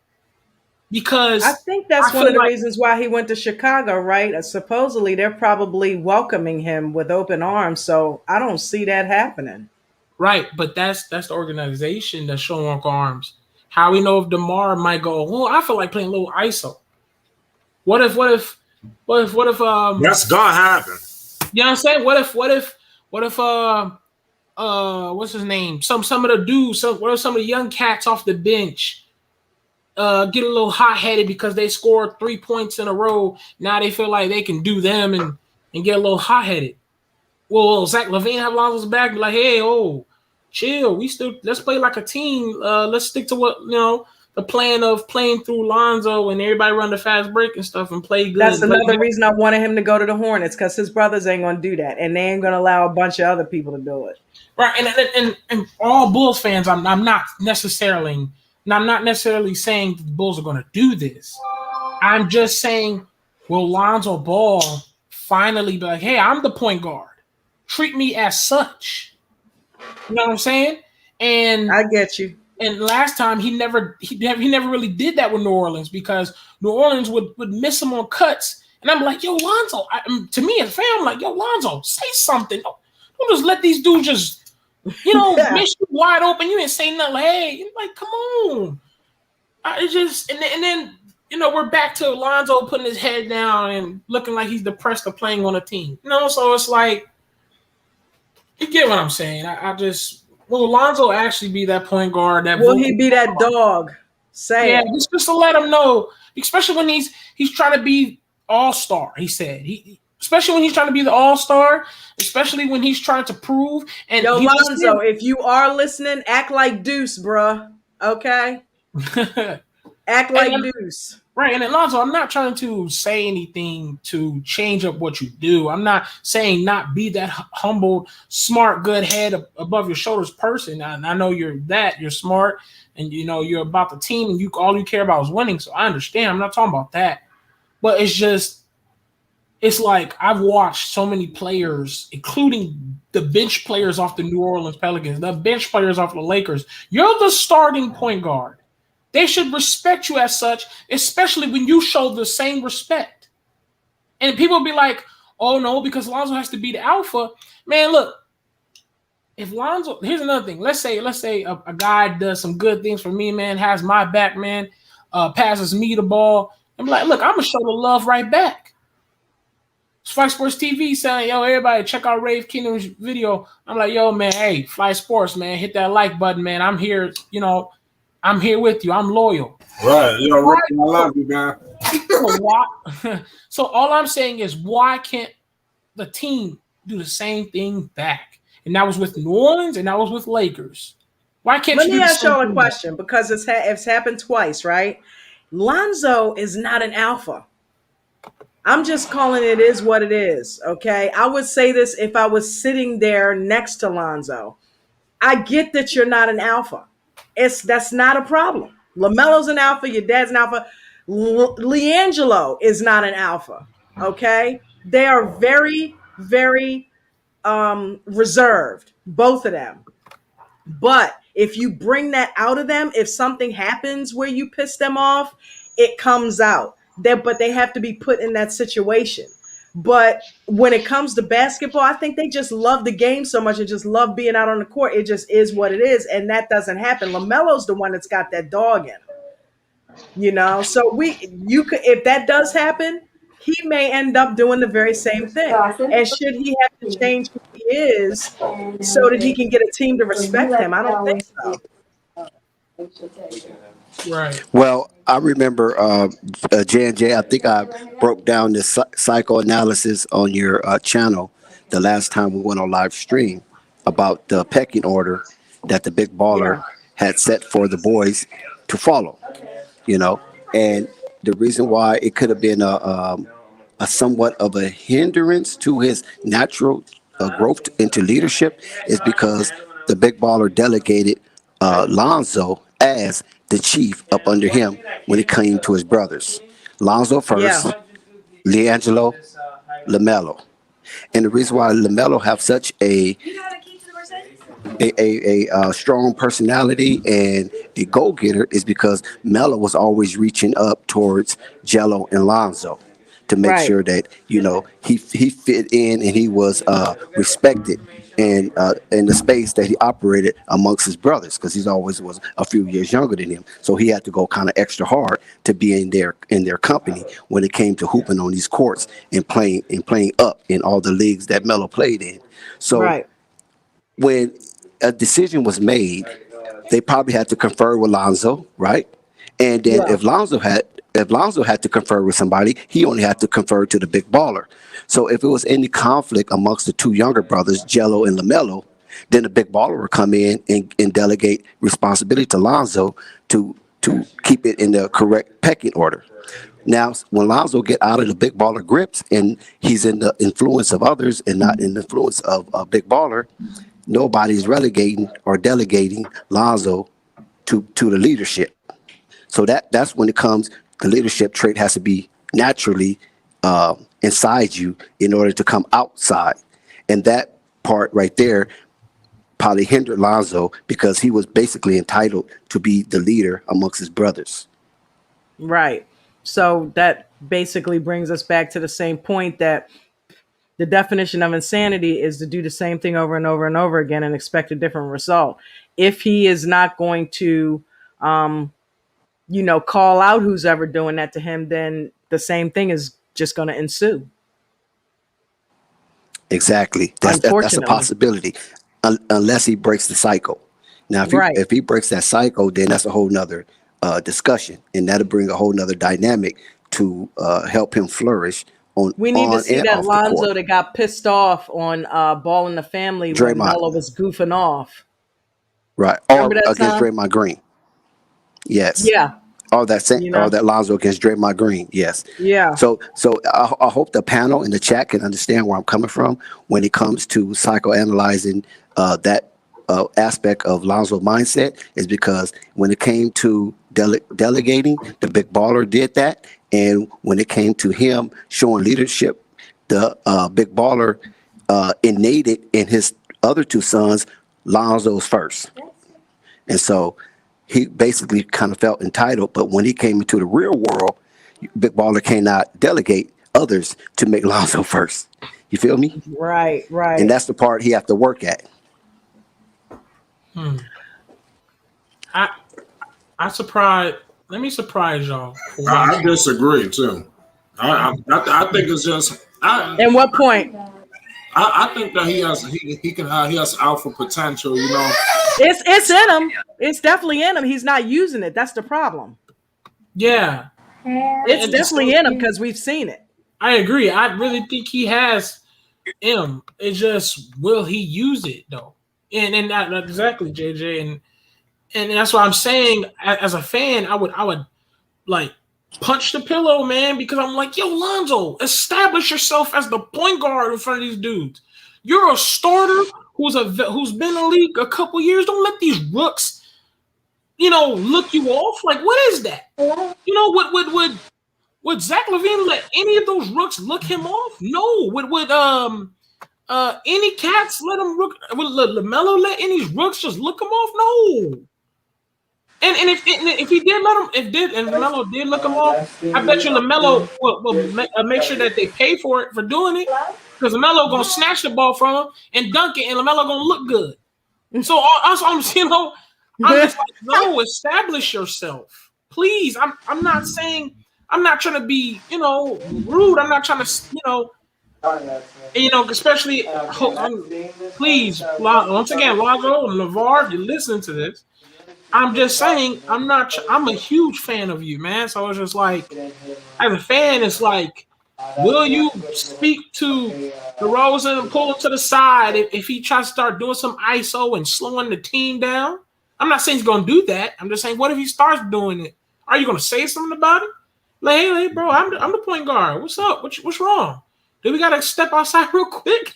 Because I think that's one of the reasons why he went to Chicago, right? Supposedly they're probably welcoming him with open arms, so I don't see that happening. Right, but that's the organization that's showing arms. How we know if DeMar might go, well, I feel like playing a little ISO. What if that's gonna happen. You know what I'm saying? What if what's his name? Some of the dudes, what if some of the young cats off the bench get a little hot-headed because they scored 3 points in a row. Now they feel like they can do them and get a little hot-headed. Well, Zach LaVine have Lonzo's back, be like, hey, chill. Let's play like a team. Let's stick to what, the plan of playing through Lonzo and everybody run the fast break and stuff and play good. That's another reason I wanted him to go to the Hornets, because his brothers ain't going to do that, and they ain't going to allow a bunch of other people to do it. Right, and all Bulls fans, I'm not necessarily saying the Bulls are going to do this. I'm just saying, will Lonzo Ball finally be like, hey, I'm the point guard. Treat me as such. You know what I'm saying? And I get you. And last time he never really did that with New Orleans, because New Orleans would miss him on cuts. And I'm like, yo, Lonzo, to me as a fan, I'm like, yo, Lonzo, say something. Don't just let these dudes just, miss you wide open. You ain't saying nothing. Like, hey, like, come on. And then we're back to Lonzo putting his head down and looking like he's depressed of playing on a team. So it's like, you get what I'm saying. Will Lonzo actually be that point guard? Will he be that dog? Just to let him know, especially when he's trying to be all-star. He said especially when he's trying to be the all-star, especially when he's trying to prove. And Lonzo, if you are listening, act like Deuce, bruh. Okay, act like Deuce. Right, and Lonzo, I'm not trying to say anything to change up what you do. I'm not saying not be that humble, smart, good head above your shoulders person. I know you're smart, and you're about the team, and all you care about is winning. So I understand. I'm not talking about that, but it's like I've watched so many players, including the bench players off the New Orleans Pelicans, the bench players off the Lakers. You're the starting point guard. They should respect you as such, especially when you show the same respect. And people be like, oh, no, because Lonzo has to be the alpha. Man, look, if Lonzo – here's another thing. Let's say a guy does some good things for me, man, has my back, man, passes me the ball. I'm like, look, I'm going to show the love right back. Fly Sports TV saying, yo, everybody, check out Rave Kingdom's video. I'm like, yo, man, hey, Fly Sports, man, hit that like button, man. I'm here, I'm here with you. I'm loyal. Right. Rick, I love you, man. So all I'm saying is, why can't the team do the same thing back? And that was with New Orleans, and that was with Lakers. Why can't Let me ask y'all a question, because it's happened twice, right? Lonzo is not an alpha. I'm just calling it is what it is, okay? I would say this if I was sitting there next to Lonzo. I get that you're not an alpha. That's not a problem. LaMelo's an alpha. Your dad's an alpha. LiAngelo is not an alpha. Okay, they are very, very reserved, both of them. But if you bring that out of them, if something happens where you piss them off, it comes out. But they have to be put in that situation. But when it comes to basketball, I think they just love the game so much and just love being out on the court. It just is what it is. And that doesn't happen. LaMelo's the one that's got that dog in him, so if that does happen, he may end up doing the very same thing. And should he have to change who he is so that he can get a team to respect him? I don't think so. Right. Well, I remember J&J, I think I broke down this psychoanalysis on your channel the last time we went on live stream about the pecking order that the big baller had set for the boys to follow. you know. And the reason why it could have been a somewhat of a hindrance to his natural growth into leadership is because the big baller delegated Lonzo as the chief up under him when it came to his brothers. Lonzo Yeah. first, LiAngelo, LaMelo. And the reason why LaMelo have such a strong personality and a go getter is because Melo was always reaching up towards Jello and Lonzo to make Right. sure that he fit in and he was respected in the space that he operated amongst his brothers because he's always was a few years younger than him, so he had to go kind of extra hard to be in their company when it came to hooping on these courts and playing up in all the leagues that Melo played in. So Right. when a decision was made, they probably had to confer with Lonzo, right? And then Yeah. if Lonzo had to confer with somebody, he only had to confer to the big baller. So if it was any conflict amongst the two younger brothers, Jello and LaMelo, then the big baller would come in and delegate responsibility to Lonzo to keep it in the correct pecking order. Now, when Lonzo get out of the big baller grips and he's in the influence of others and not in the influence of a big baller, nobody's relegating or delegating Lonzo to the leadership. So that's when it comes. The leadership trait has to be naturally inside you in order to come outside, and that part right there probably hindered Lonzo because he was basically entitled to be the leader amongst his brothers. Right. So that basically brings us back to the same point that the definition of insanity is to do the same thing over and over and over again and expect a different result. If he is not going to, call out who's ever doing that to him, then the same thing is just going to ensue. Exactly. That's a Unfortunately. possibility, unless he breaks the cycle. Now, Right. if he breaks that cycle, then that's a whole nother discussion, and that'll bring a whole nother dynamic to help him flourish We need to on see and that off the Lonzo court. that got pissed off on Ball in the Family when Draymond, Melo was goofing off. right? Remember Or that against time? Draymond Green, yes. Yeah. Or You that Lonzo against Draymond Green, yes. Yeah. So I hope the panel in the chat can understand where I'm coming from when it comes to psychoanalyzing that aspect of Lonzo mindset, is because when it came to delegating, the big baller did that, and when it came to him showing leadership, the big baller innated in his other two sons Lonzo's first, and so he basically kind of felt entitled. But when he came into the real world, big baller cannot delegate others to make Lonzo first. You feel me? Right. And Right. that's the part he have to work at. I surprise. Let me surprise y'all. I disagree too. I think it's just And what point? I think that he has alpha potential. You know, It's in him. It's definitely in him. He's not using it. That's the problem. Yeah, It's and definitely in him because we've seen it. I agree. I really think he has him. It's just, will he use it though? And not exactly, JJ, and that's what I'm saying. As a fan, I would like punch the pillow, man, because I'm like, yo, Lonzo, establish yourself as the point guard in front of these dudes. You're a starter who's been in the league a couple years. Don't let these rooks, look you off. Like, what is that? Would Zach LaVine let any of those rooks look him off? No. Would any cats let him look? Would LaMelo let any rooks just look him off? No. And if he did let him, and LaMelo did look him off, I bet you LaMelo will make sure that they pay for it for doing it, because LaMelo gonna snatch the ball from him and dunk it, and LaMelo gonna look good. So I'm just like, no, establish yourself, please. I'm not saying, I'm not trying to be rude. I'm not trying to especially please, once again, Lonzo and LeVar, if you're listening to this, I'm just saying, I'm a huge fan of you, man. So it's just like, as a fan, it's like, will you speak to DeRozan and pull him to the side if he tries to start doing some ISO and slowing the team down? I'm not saying he's going to do that. I'm just saying, what if he starts doing it? Are you gonna say something about it? Like, hey, bro, I'm the point guard. What's up? What's wrong? Do we gotta step outside real quick?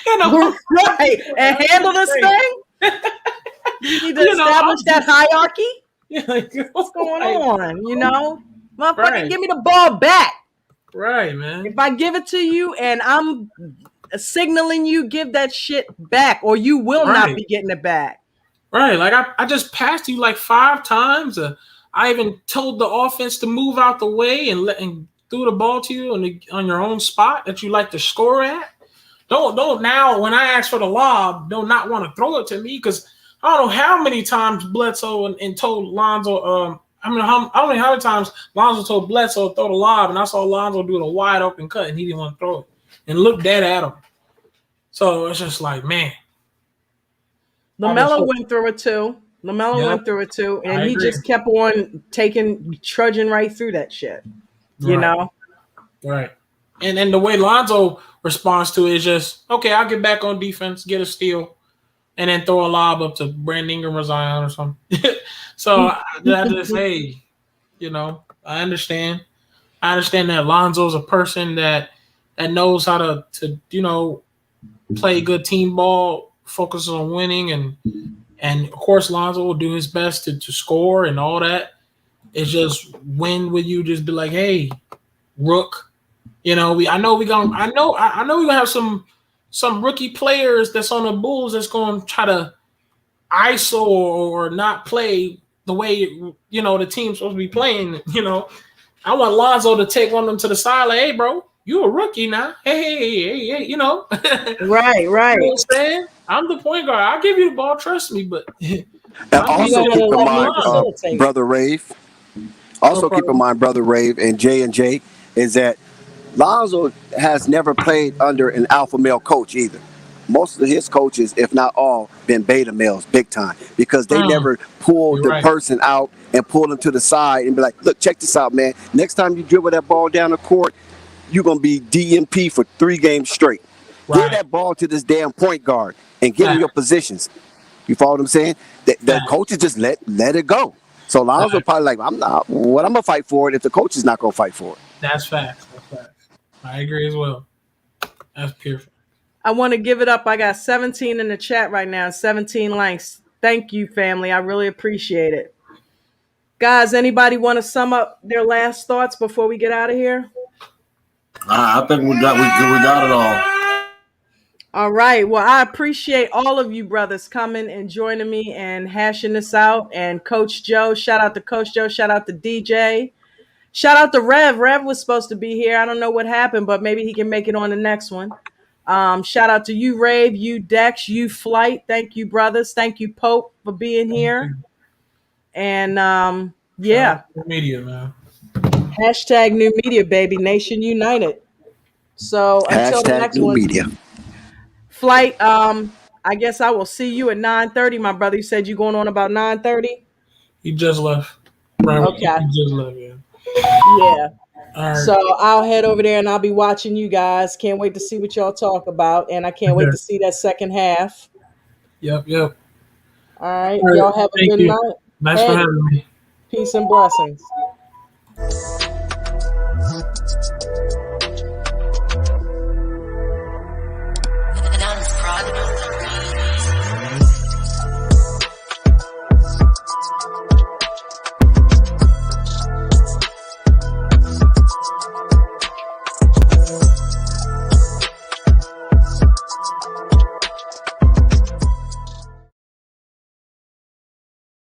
Right, and handle this thing. You need to establish that hierarchy. Yeah, like, what's going on? Motherfucker, give me the ball back. Right, man. If I give it to you and I'm signaling you, give that shit back, or you will not be getting it back. Right, like I just passed you like 5 times. I even told the offense to move out the way and threw the ball to you on your own spot that you like to score at. Don't now when I ask for the lob, don't not want to throw it to me because I don't know how many times Bledsoe and told Lonzo. I don't know how many times Lonzo told Bledsoe to throw the lob, and I saw Lonzo do the wide open cut, and he didn't want to throw it, and looked dead at him. So it's just like, man. LaMelo went through it too. Went through it too, and he just kept on trudging right through that shit. You know, right? And the way Lonzo responds to it is just, okay, I'll get back on defense, get a steal, and then throw a lob up to Brandon Ingram or Zion or something. So I just, hey, I understand. I understand that Lonzo's a person that knows how to play good team ball, focus on winning, and of course Lonzo will do his best to score and all that. It's just when will you just be like, hey, Rook, I know we're gonna have some rookie players that's on the Bulls that's gonna try to ISO or not play the way the team's supposed to be playing. I want Lonzo to take one of them to the side, like, hey, bro, you a rookie now. Hey, Right. You know what I'm saying? I'm the point guard. I'll give you the ball, trust me, but and also keep in mind, Brother Rave. Also keep in mind, Brother Rave and J, is that Lonzo has never played under an alpha male coach either. Most of his coaches, if not all, been beta males big time because they never pulled the person out and pulled them to the side and be like, look, check this out, man. Next time you dribble that ball down the court, you're going to be DMP for 3 games straight. Give that ball to this damn point guard and get in your positions. You follow what I'm saying? The coaches just let it go. So Lonzo probably like, I'm going to fight for it if the coach is not going to fight for it. That's facts. I agree as well. That's pure. I want to give it up. I got 17 in the chat right now, 17 likes. Thank you, family. I really appreciate it. Guys, anybody want to sum up their last thoughts before we get out of here? I think we got it all. All right. Well, I appreciate all of you brothers coming and joining me and hashing this out. And Coach Joe, shout out to Coach Joe. Shout out to DJ. Shout out to Rev. Rev was supposed to be here. I don't know what happened, but maybe he can make it on the next one. Shout out to you, Rave, you, Dex, you, Flight. Thank you, brothers. Thank you, Pope, for being here. And yeah. New media, man. Hashtag new media, baby. Nation United. So until the next one. Media. Flight, I guess I will see you at 9:30, my brother. You said you're going on about 9:30? He just left. Right. Okay. He just left, yeah. Yeah. All right. So I'll head over there and I'll be watching you guys. Can't wait to see what y'all talk about. And I can't wait to see that second half. Yep. All right. Y'all have a good night. Nice for having me. Peace and blessings. Product.